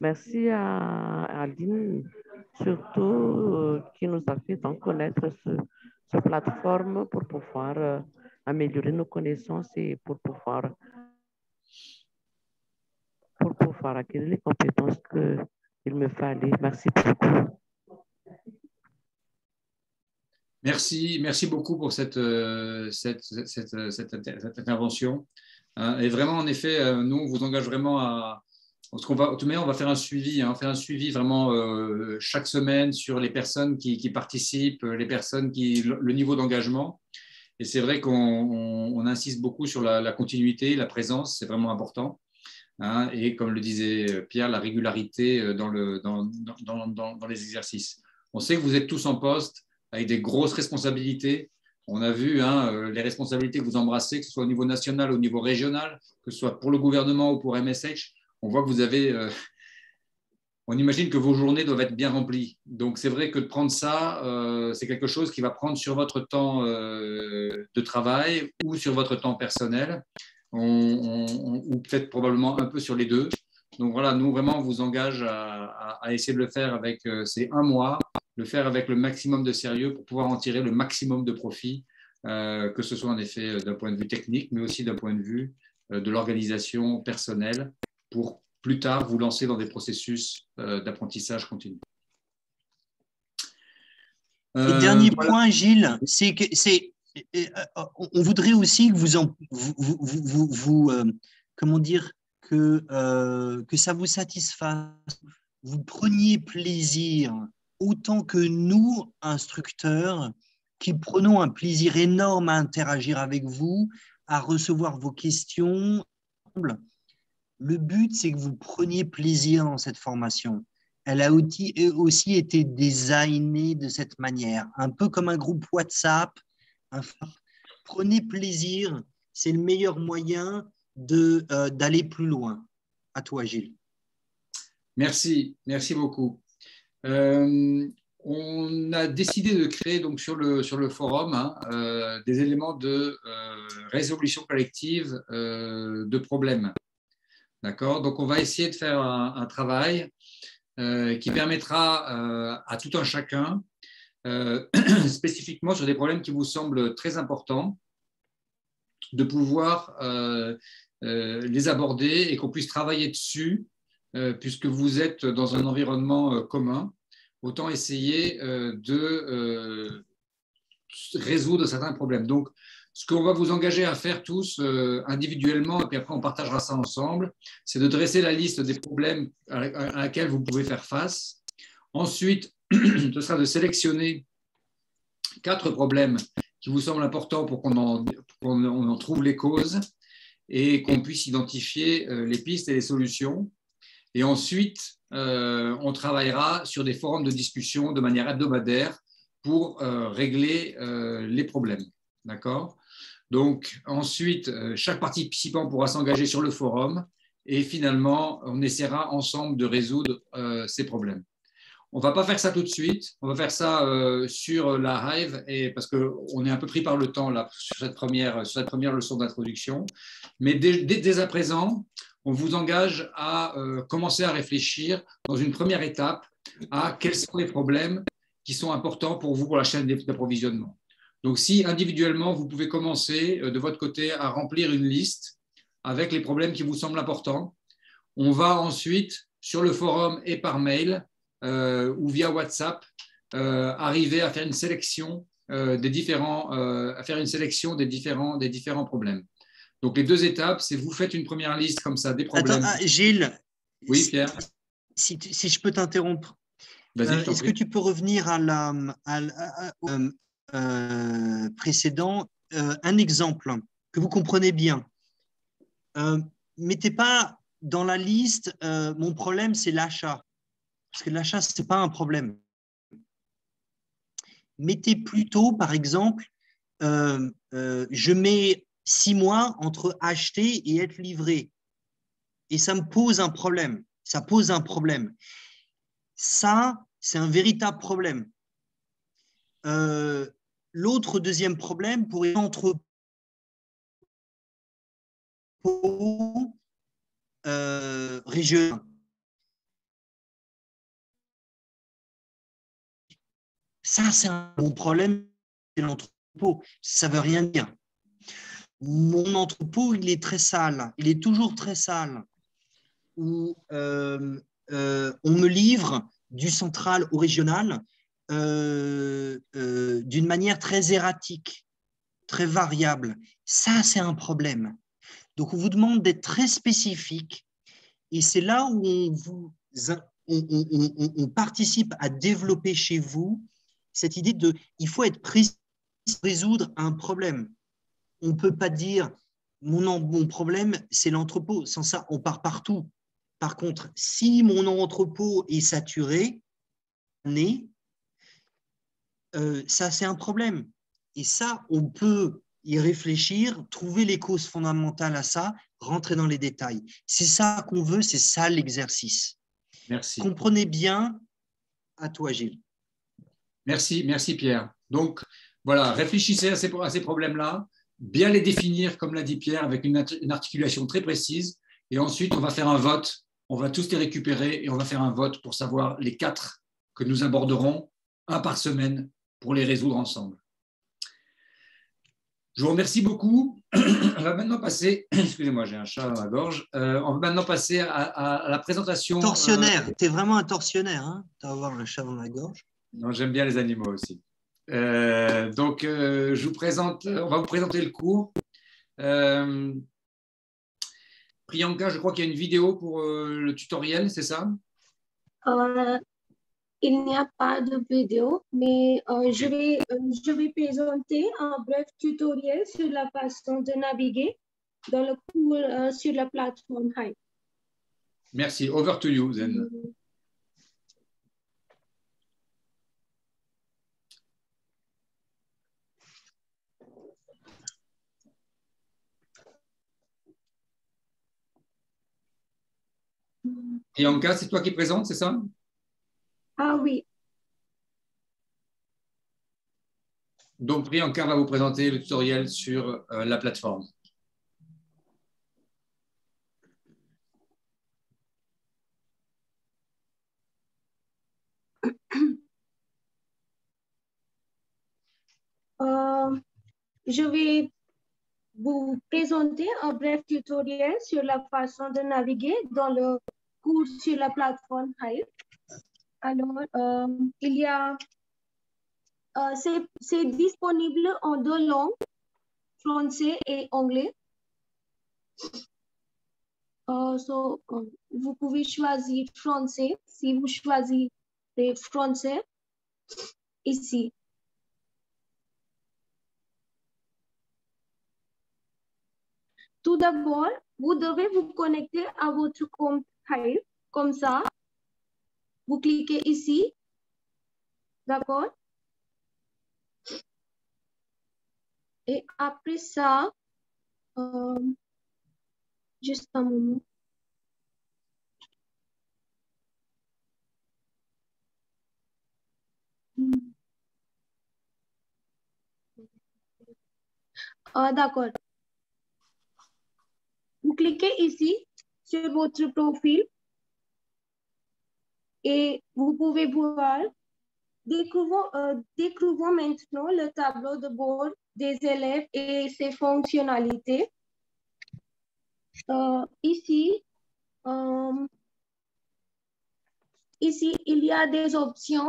Merci à Aline, surtout, qui nous a fait donc connaître cette plateforme pour pouvoir améliorer nos connaissances et pour pouvoir acquérir les compétences qu'il me fallait. Merci beaucoup. Merci beaucoup pour cette intervention. Et vraiment, en effet, nous, on vous engage vraiment Parce qu'on va, de toute manière, on va faire un suivi, hein, on fait un suivi vraiment chaque semaine sur les personnes qui participent, les personnes le niveau d'engagement. Et c'est vrai qu'on insiste beaucoup sur la continuité, la présence, c'est vraiment important. Hein, et comme le disait Pierre, la régularité dans les exercices. On sait que vous êtes tous en poste avec des grosses responsabilités. On a vu les responsabilités que vous embrassez, que ce soit au niveau national, au niveau régional, que ce soit pour le gouvernement ou pour MSH. On voit que vous avez... on imagine que vos journées doivent être bien remplies. Donc, c'est vrai que de prendre ça, c'est quelque chose qui va prendre sur votre temps de travail ou sur votre temps personnel, ou peut-être probablement un peu sur les deux. Donc, voilà, nous, vraiment, on vous engage à essayer de le faire avec ces 1 mois, le faire avec le maximum de sérieux pour pouvoir en tirer le maximum de profit, que ce soit en effet d'un point de vue technique, mais aussi d'un point de vue de l'organisation personnelle pour plus tard vous lancer dans des processus d'apprentissage continu. Et dernier point, Gilles, c'est que on voudrait aussi que comment dire, que ça vous satisfasse, vous preniez plaisir autant que nous, instructeurs, qui prenons un plaisir énorme à interagir avec vous, à recevoir vos questions. Le but, c'est que vous preniez plaisir dans cette formation. Elle a aussi été designée de cette manière, un peu comme un groupe WhatsApp. Prenez plaisir, c'est le meilleur moyen d'aller plus loin. À toi, Gilles. Merci beaucoup. On a décidé de créer donc, sur le forum des éléments de résolution collective de problèmes. D'accord ? Donc, on va essayer de faire un travail qui permettra à tout un chacun, spécifiquement sur des problèmes qui vous semblent très importants, de pouvoir les aborder et qu'on puisse travailler dessus, puisque vous êtes dans un environnement commun. Autant essayer de résoudre certains problèmes. Donc, ce qu'on va vous engager à faire tous individuellement, et puis après on partagera ça ensemble, c'est de dresser la liste des problèmes à laquelle vous pouvez faire face. Ensuite, ce sera de sélectionner 4 problèmes qui vous semblent importants pour qu'on en trouve les causes et qu'on puisse identifier les pistes et les solutions. Et ensuite, on travaillera sur des forums de discussion de manière hebdomadaire pour régler les problèmes. D'accord ? Donc, ensuite, chaque participant pourra s'engager sur le forum et finalement, on essaiera ensemble de résoudre ces problèmes. On ne va pas faire ça tout de suite, on va faire ça sur la Hive parce qu'on est un peu pris par le temps là, sur cette première leçon d'introduction. Mais dès à présent, on vous engage à commencer à réfléchir dans une première étape à quels sont les problèmes qui sont importants pour vous pour la chaîne d'approvisionnement. Donc, si individuellement, vous pouvez commencer de votre côté à remplir une liste avec les problèmes qui vous semblent importants, on va ensuite, sur le forum et par mail ou via WhatsApp, arriver à faire une sélection des différents problèmes. Donc, les 2 étapes, c'est vous faites une première liste comme ça des problèmes. Attends, Gilles. Oui, Pierre. Si je peux t'interrompre, est-ce que tu peux revenir précédent, un exemple que vous comprenez bien. Mettez pas dans la liste mon problème, c'est l'achat. Parce que l'achat, ce n'est pas un problème. Mettez plutôt, par exemple, je mets 6 mois entre acheter et être livré. Et ça me pose un problème. Ça pose un problème. Ça, c'est un véritable problème. L'autre deuxième problème pourrait être entrepôt régional. Ça, c'est un bon problème, c'est l'entrepôt. Ça ne veut rien dire. Mon entrepôt, il est très sale. Il est toujours très sale. Où on me livre du central au régional d'une manière très erratique, très variable. Ça, c'est un problème. Donc, on vous demande d'être très spécifique Et c'est là où on participe à développer chez vous cette idée de il faut être précis pour résoudre un problème. On ne peut pas dire mon problème, c'est l'entrepôt. Sans ça, on part partout. Par contre, si mon entrepôt est saturé, ça, c'est un problème. Et ça, on peut y réfléchir, trouver les causes fondamentales à ça, rentrer dans les détails. C'est ça qu'on veut, c'est ça l'exercice. Merci. Comprenez bien. À toi, Gilles. Merci Pierre. Donc, voilà, réfléchissez à ces problèmes-là, bien les définir, comme l'a dit Pierre, avec une articulation très précise. Et ensuite, on va faire un vote. On va tous les récupérer et on va faire un vote pour savoir les 4 que nous aborderons, un par semaine, pour les résoudre ensemble. Je vous remercie beaucoup. On va maintenant passer, excusez-moi, j'ai un chat dans la gorge. On va maintenant passer à la présentation. Tortionnaire, tu es vraiment un tortionnaire, hein, tu vas avoir le chat dans la gorge. Non, j'aime bien les animaux aussi. Donc, je vous présente, on va vous présenter le cours. Priyanka, je crois qu'il y a une vidéo pour le tutoriel, c'est ça? Il n'y a pas de vidéo, mais je vais présenter un bref tutoriel sur la façon de naviguer dans le cours sur la plateforme Hive. Merci. Over to you, then. Priyanka, c'est toi qui présente, c'est ça? Ah oui. Donc, Priyanka va vous présenter le tutoriel sur la plateforme. Je vais vous présenter un bref tutoriel sur la façon de naviguer dans le cours sur la plateforme Hive. Alors, il y a, c'est disponible en 2 langues, français et anglais. Vous pouvez choisir français si vous choisissez français ici. Tout d'abord, vous devez vous connecter à votre compte Hive, comme ça. Vous cliquez ici, d'accord? Et après ça, juste un moment. D'accord. Vous cliquez ici sur votre profil et vous pouvez voir, découvrons maintenant le tableau de bord des élèves et ses fonctionnalités. Ici, il y a des options,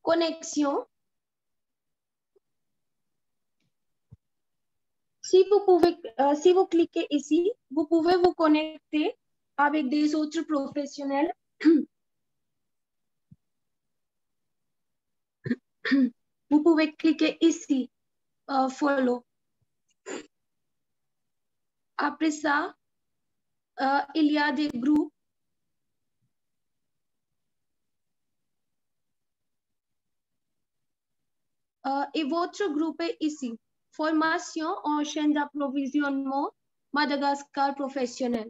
connexion. Si vous cliquez ici, vous pouvez vous connecter avec des autres professionnels. Vous pouvez cliquer ici, follow. Après ça, il y a des groupes. Et votre groupe est ici. Formation en chaîne d'approvisionnement Madagascar professionnel.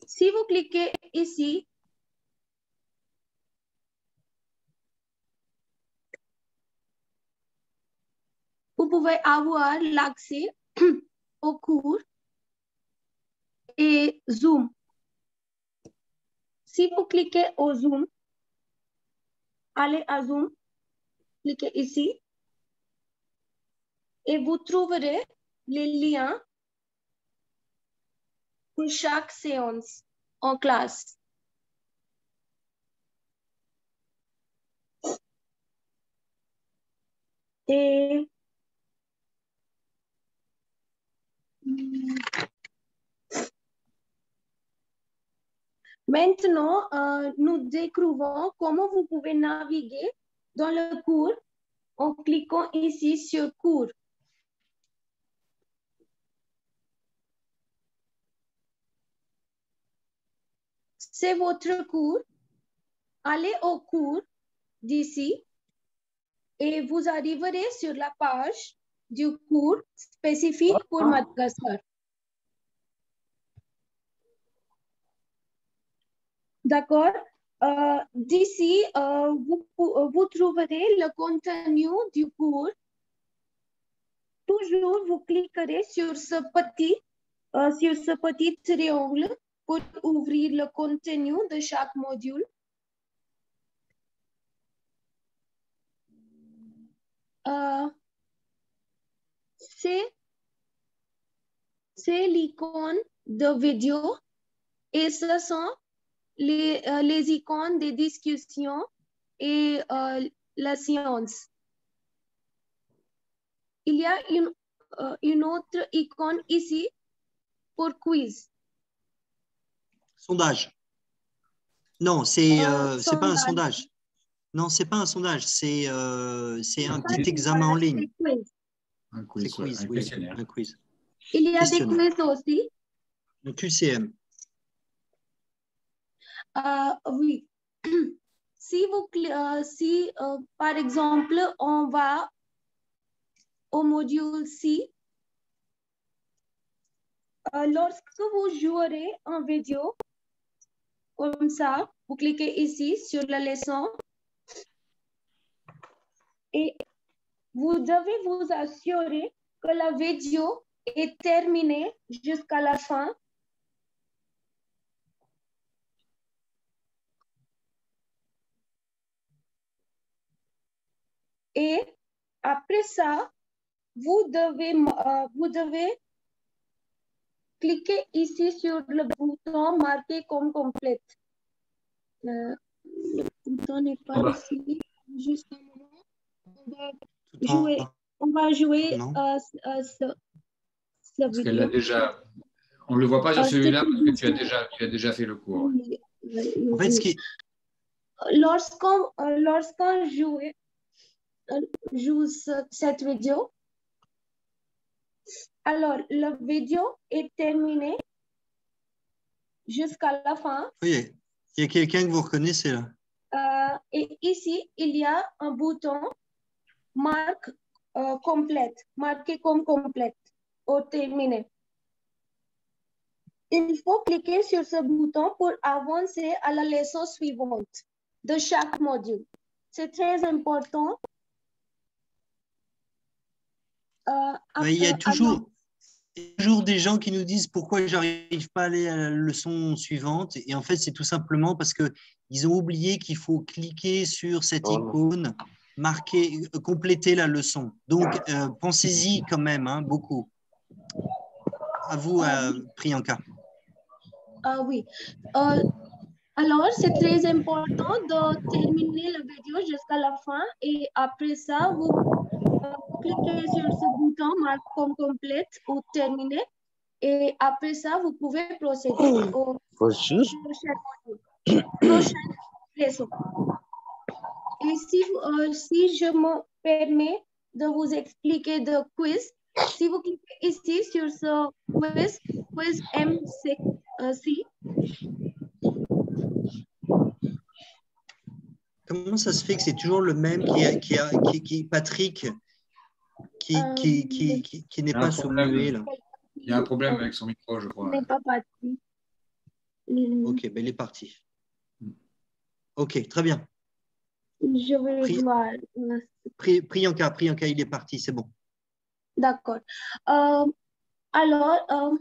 Si vous cliquez ici, vous pouvez avoir l'accès au cours et Zoom. Si vous cliquez au Zoom, allez à Zoom, cliquez ici et vous trouverez les liens pour chaque séance en classe. Et Maintenant, nous découvrons comment vous pouvez naviguer dans le cours en cliquant ici sur cours. C'est votre cours. Allez au cours d'ici et vous arriverez sur la page du cours spécifique pour Madagascar. D'accord. D'ici, vous trouverez le contenu du cours. Toujours, vous cliquerez sur ce petit triangle pour ouvrir le contenu de chaque module. C'est l'icône de vidéo et ce sont les icônes des discussions et la science. Il y a une autre icône ici pour quiz. Sondage. Non, c'est pas un sondage. Non, c'est pas un sondage, c'est un petit examen en ligne. Un quiz, quiz, un questionnaire. Un quiz. Il y a des quiz aussi. Un QCM. Oui. Si par exemple, on va au module C, lorsque vous jouerez en vidéo, comme ça, vous cliquez ici sur la leçon et vous devez vous assurer que la vidéo est terminée jusqu'à la fin. Et après ça, vous devez cliquer ici sur le bouton marqué comme complète. Le bouton n'est pas ici. Juste un moment. On va jouer ce parce qu'elle a déjà. On ne le voit pas sur celui-là parce que tu as déjà fait le cours. En fait, lorsqu'on joue cette vidéo, alors la vidéo est terminée jusqu'à la fin. Oui, il y a quelqu'un que vous reconnaissez là. Et ici, il y a un bouton marque complète, marqué comme complète ou terminé. Il faut cliquer sur ce bouton pour avancer à la leçon suivante de chaque module. C'est très important. Il y a toujours des gens qui nous disent pourquoi j'arrive pas à aller à la leçon suivante. Et en fait, c'est tout simplement parce qu'ils ont oublié qu'il faut cliquer sur cette icône, compléter la leçon. Donc, pensez-y quand même, hein, beaucoup. À vous, Priyanka. Oui. Alors, c'est très important de terminer la vidéo jusqu'à la fin et après ça, vous cliquez sur ce bouton marque comme complète ou terminé et après ça, vous pouvez procéder au prochaine leçon. Et si je me permets de vous expliquer le quiz, si vous cliquez ici sur ce quiz MC, comment ça se fait que c'est toujours le même qui Patrick qui n'est pas sommé là? Il y a un problème avec son micro, je crois. Il n'est pas parti. Ok, ben il est parti. Ok, très bien. Je vais voir. Priyanka, il est parti, c'est bon. D'accord. Alors,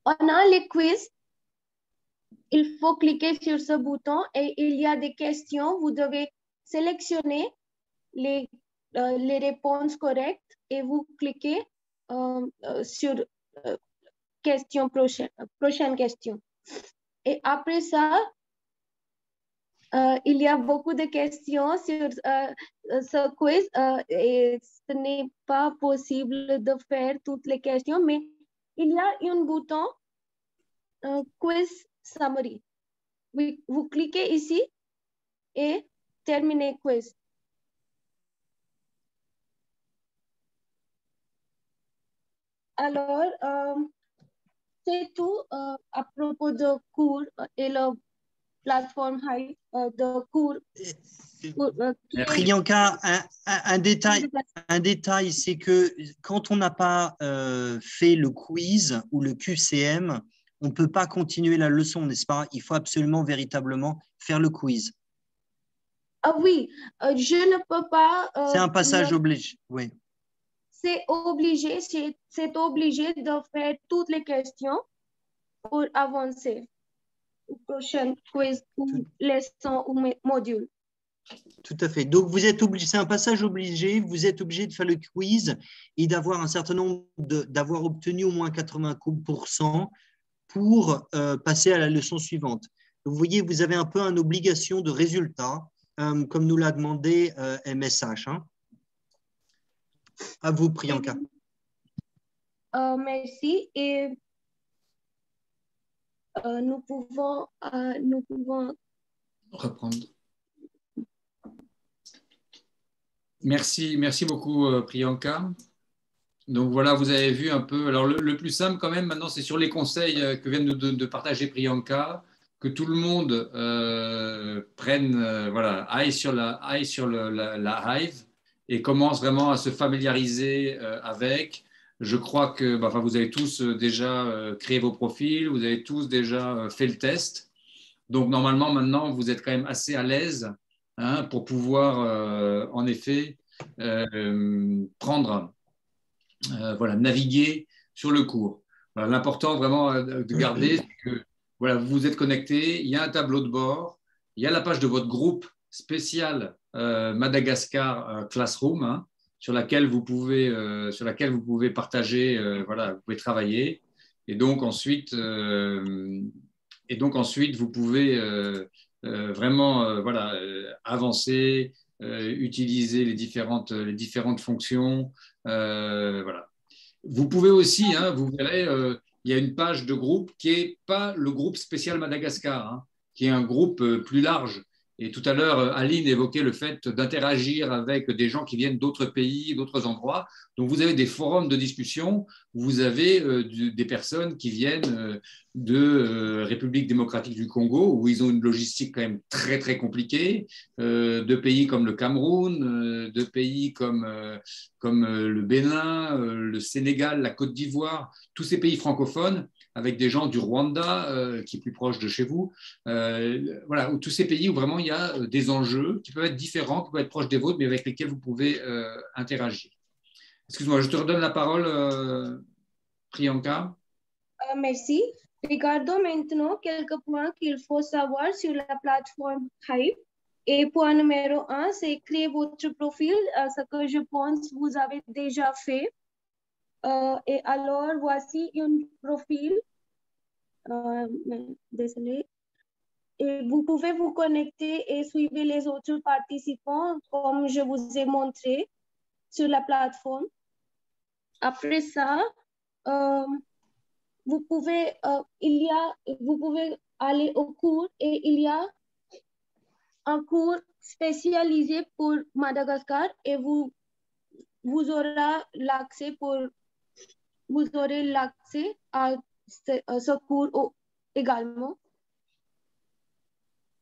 on a les quiz. Il faut cliquer sur ce bouton et il y a des questions. Vous devez sélectionner les réponses correctes et vous cliquez sur prochaine question. Et après ça, il y a beaucoup de questions sur ce quiz et ce n'est pas possible de faire toutes les questions, mais il y a un bouton quiz summary. vous cliquez ici et terminez quiz. Alors, c'est tout à propos de cours et la plateforme Hive de cours. Priyanka, un détail, c'est que quand on n'a pas fait le quiz ou le QCM, on ne peut pas continuer la leçon, n'est-ce pas? Il faut absolument, véritablement faire le quiz. Ah oui, je ne peux pas... c'est un passage obligé, oui. C'est obligé de faire toutes les questions pour avancer au prochain quiz ou leçon ou module. Tout à fait. Donc, vous êtes obligé, c'est un passage obligé, vous êtes obligé de faire le quiz et d'avoir un certain nombre d'avoir obtenu au moins 80% pour passer à la leçon suivante. Vous voyez, vous avez un peu une obligation de résultat, comme nous l'a demandé MSH. Hein. À vous, Priyanka. Merci. Et nous pouvons reprendre. Merci beaucoup, Priyanka. Donc voilà, vous avez vu un peu. Alors le plus simple quand même maintenant, c'est sur les conseils que vient de partager Priyanka, que tout le monde prenne, voilà, aille sur la Hive et commence vraiment à se familiariser avec. Je crois que vous avez tous déjà créé vos profils, vous avez tous déjà fait le test. Donc normalement maintenant, vous êtes quand même assez à l'aise pour pouvoir en effet prendre, voilà, naviguer sur le cours. Voilà, l'important vraiment de garder, c'est que voilà, vous vous êtes connecté, il y a un tableau de bord, il y a la page de votre groupe spécial Madagascar Classroom, sur laquelle vous pouvez partager, voilà, vous pouvez travailler. Et donc ensuite vous pouvez vraiment voilà, avancer, utiliser les différentes fonctions. Voilà. Vous pouvez aussi, vous verrez, il y a une page de groupe qui n'est pas le groupe spécial Madagascar, qui est un groupe plus large. Et tout à l'heure, Aline évoquait le fait d'interagir avec des gens qui viennent d'autres pays, d'autres endroits. Donc, vous avez des forums de discussion, vous avez des personnes qui viennent de République démocratique du Congo, où ils ont une logistique quand même très, très compliquée, de pays comme le Cameroun, de pays comme le Bénin, le Sénégal, la Côte d'Ivoire, tous ces pays francophones, avec des gens du Rwanda, qui est plus proche de chez vous. Voilà, tous ces pays où vraiment il y a des enjeux qui peuvent être différents, qui peuvent être proches des vôtres, mais avec lesquels vous pouvez interagir. Excuse-moi, je te redonne la parole, Priyanka. Merci. Regardons maintenant quelques points qu'il faut savoir sur la plateforme Hive. Et point numéro 1, c'est créer votre profil, ce que je pense vous avez déjà fait. Et alors, voici un profil. Désolé. Et vous pouvez vous connecter et suivre les autres participants comme je vous ai montré sur la plateforme. Après ça, vous pouvez aller au cours et il y a un cours spécialisé pour Madagascar et vous aurez l'accès à ce cours également.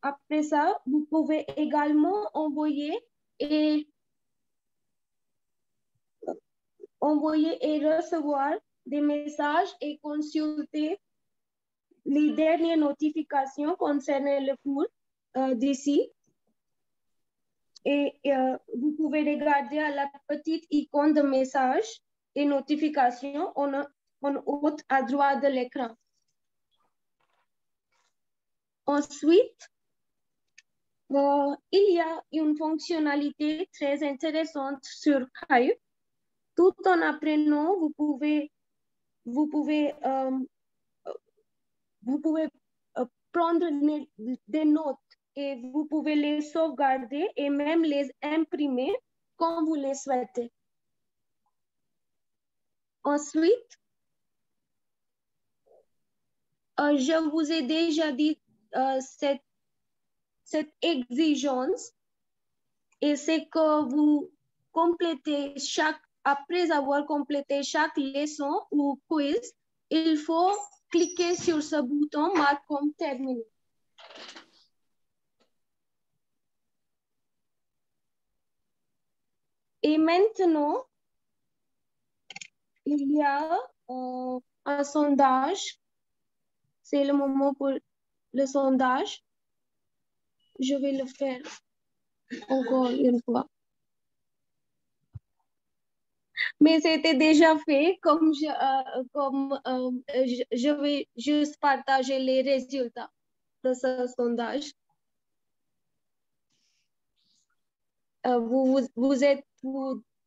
Après ça, vous pouvez également envoyer et recevoir des messages et consulter les dernières notifications concernant le cours d'ici. Et vous pouvez regarder à la petite icône de message et notifications en haut à droite de l'écran. Ensuite, il y a une fonctionnalité très intéressante sur Hive. Tout en apprenant, vous pouvez prendre des notes et vous pouvez les sauvegarder et même les imprimer quand vous les souhaitez. Ensuite, je vous ai déjà dit cette exigence, et c'est que vous complétez après avoir complété chaque leçon ou quiz, il faut cliquer sur ce bouton marque comme terminé. Et maintenant, il y a un sondage. C'est le moment pour le sondage. Je vais le faire encore une fois. Mais c'était déjà fait, comme je vais juste partager les résultats de ce sondage. Vous êtes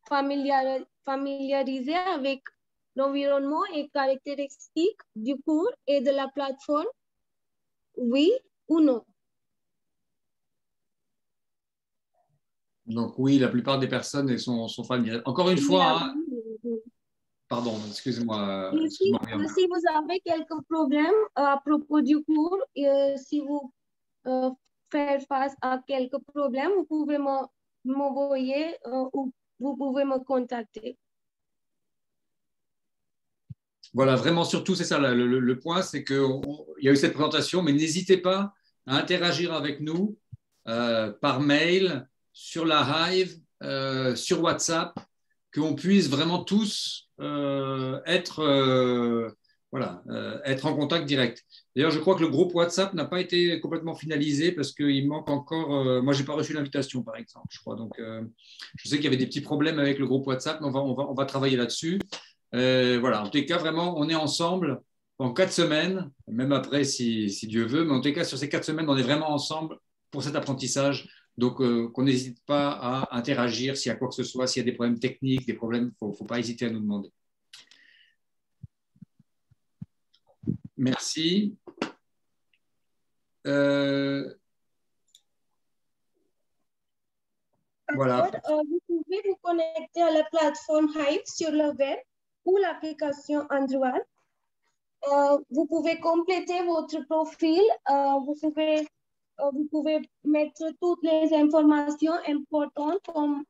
familiarisé avec l'environnement et caractéristiques du cours et de la plateforme? Oui ou non? Donc oui, la plupart des personnes sont familières. Encore une fois, hein, pardon, excusez-moi. Si vous avez quelques problèmes à propos du cours, si vous faites face à quelques problèmes, vous pouvez m'envoyer ou vous pouvez me contacter. Voilà, vraiment, surtout, c'est ça, le point, c'est qu'il y a eu cette présentation, mais n'hésitez pas à interagir avec nous par mail, sur la Hive, sur WhatsApp, qu'on puisse vraiment tous être en contact direct. D'ailleurs, je crois que le groupe WhatsApp n'a pas été complètement finalisé parce qu'il manque encore. Moi, je n'ai pas reçu l'invitation, par exemple, je crois. Donc, je sais qu'il y avait des petits problèmes avec le groupe WhatsApp, mais on va travailler là-dessus. Voilà, en tout cas, vraiment, on est ensemble en 4 semaines, même après, si Dieu veut, mais en tout cas, sur ces 4 semaines, on est vraiment ensemble pour cet apprentissage. Donc, qu'on n'hésite pas à interagir s'il y a quoi que ce soit, s'il y a des problèmes techniques, des problèmes, il ne faut pas hésiter à nous demander. Merci. Voilà. Vous pouvez vous connecter à la plateforme Hive sur le web ou l'application Android. Vous pouvez compléter votre profil. Vous pouvez mettre toutes les informations importantes comme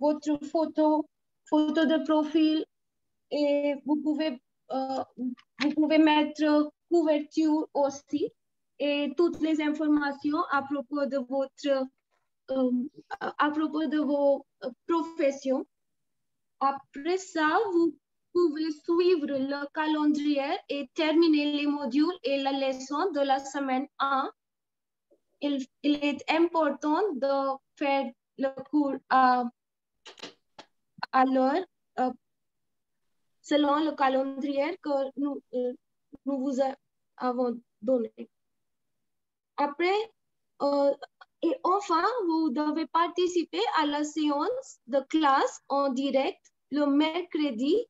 votre photo de profil, et vous pouvez mettre couverture aussi et toutes les informations à propos de vos professions. Après ça, vous pouvez suivre le calendrier et terminer les modules et la leçon de la semaine 1. Il est important de faire le cours à l'heure selon le calendrier que nous vous avons donné. Après, et enfin, vous devez participer à la séance de classe en direct le mercredi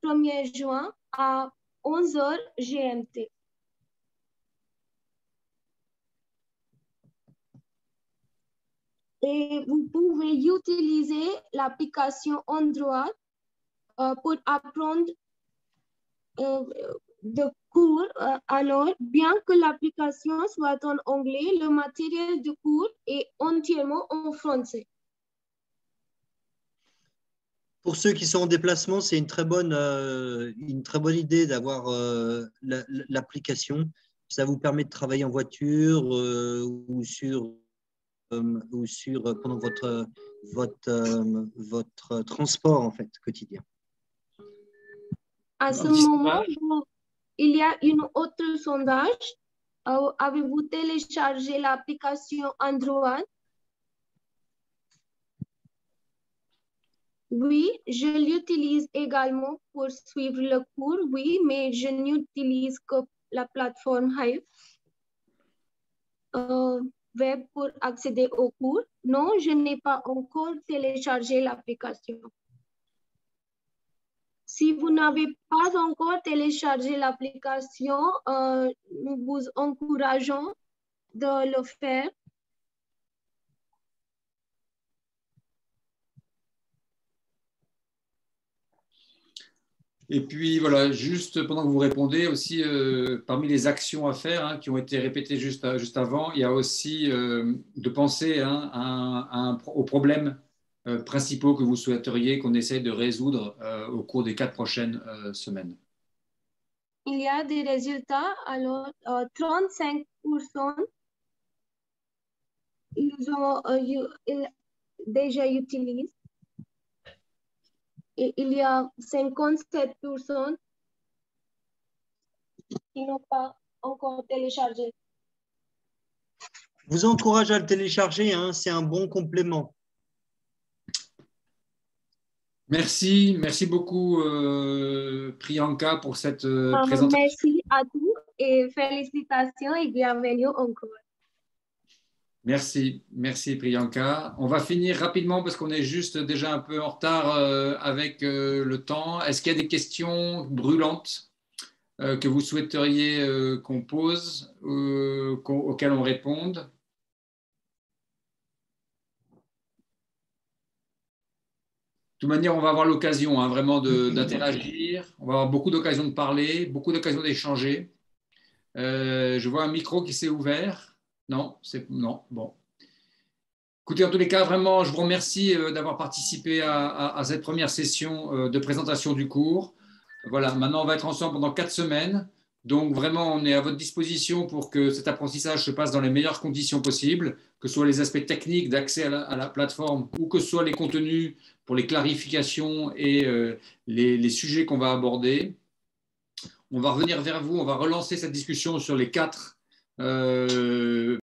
1er juin à 11h GMT. Et vous pouvez utiliser l'application Android pour apprendre de cours. Alors, bien que l'application soit en anglais, le matériel de cours est entièrement en français. Pour ceux qui sont en déplacement, c'est une très bonne idée d'avoir l'application. Ça vous permet de travailler en voiture ou pendant votre transport en fait quotidien. À ce moment, il y a une autre sondage. Avez-vous téléchargé l'application Android? Oui, je l'utilise également pour suivre le cours, oui, mais je n'utilise que la plateforme Hive web pour accéder au cours. Non, je n'ai pas encore téléchargé l'application. Si vous n'avez pas encore téléchargé l'application, nous vous encourageons de le faire. Et puis voilà, juste pendant que vous répondez aussi, parmi les actions à faire hein, qui ont été répétées juste avant, il y a aussi de penser hein, aux problèmes principaux que vous souhaiteriez qu'on essaye de résoudre au cours des 4 prochaines semaines. Il y a des résultats, alors 35% ils ont déjà utilisé et il y a 57% qui n'ont pas encore téléchargé. Je vous encourage à le télécharger, hein, c'est un bon complément. Merci beaucoup Priyanka pour cette présentation. Merci à tous et félicitations et bienvenue encore. Merci Priyanka. On va finir rapidement parce qu'on est juste déjà un peu en retard avec le temps. Est-ce qu'il y a des questions brûlantes que vous souhaiteriez qu'on pose, auxquelles on réponde? De toute manière, on va avoir l'occasion hein, vraiment d'interagir. On va avoir beaucoup d'occasions de parler, beaucoup d'occasions d'échanger. Je vois un micro qui s'est ouvert. Non, bon. Écoutez, en tous les cas, vraiment, je vous remercie d'avoir participé à cette première session de présentation du cours. Voilà, maintenant, on va être ensemble pendant 4 semaines. Donc, vraiment, on est à votre disposition pour que cet apprentissage se passe dans les meilleures conditions possibles, que ce soit les aspects techniques d'accès à la plateforme ou que ce soit les contenus pour les clarifications et les sujets qu'on va aborder. On va revenir vers vous, on va relancer cette discussion sur les 4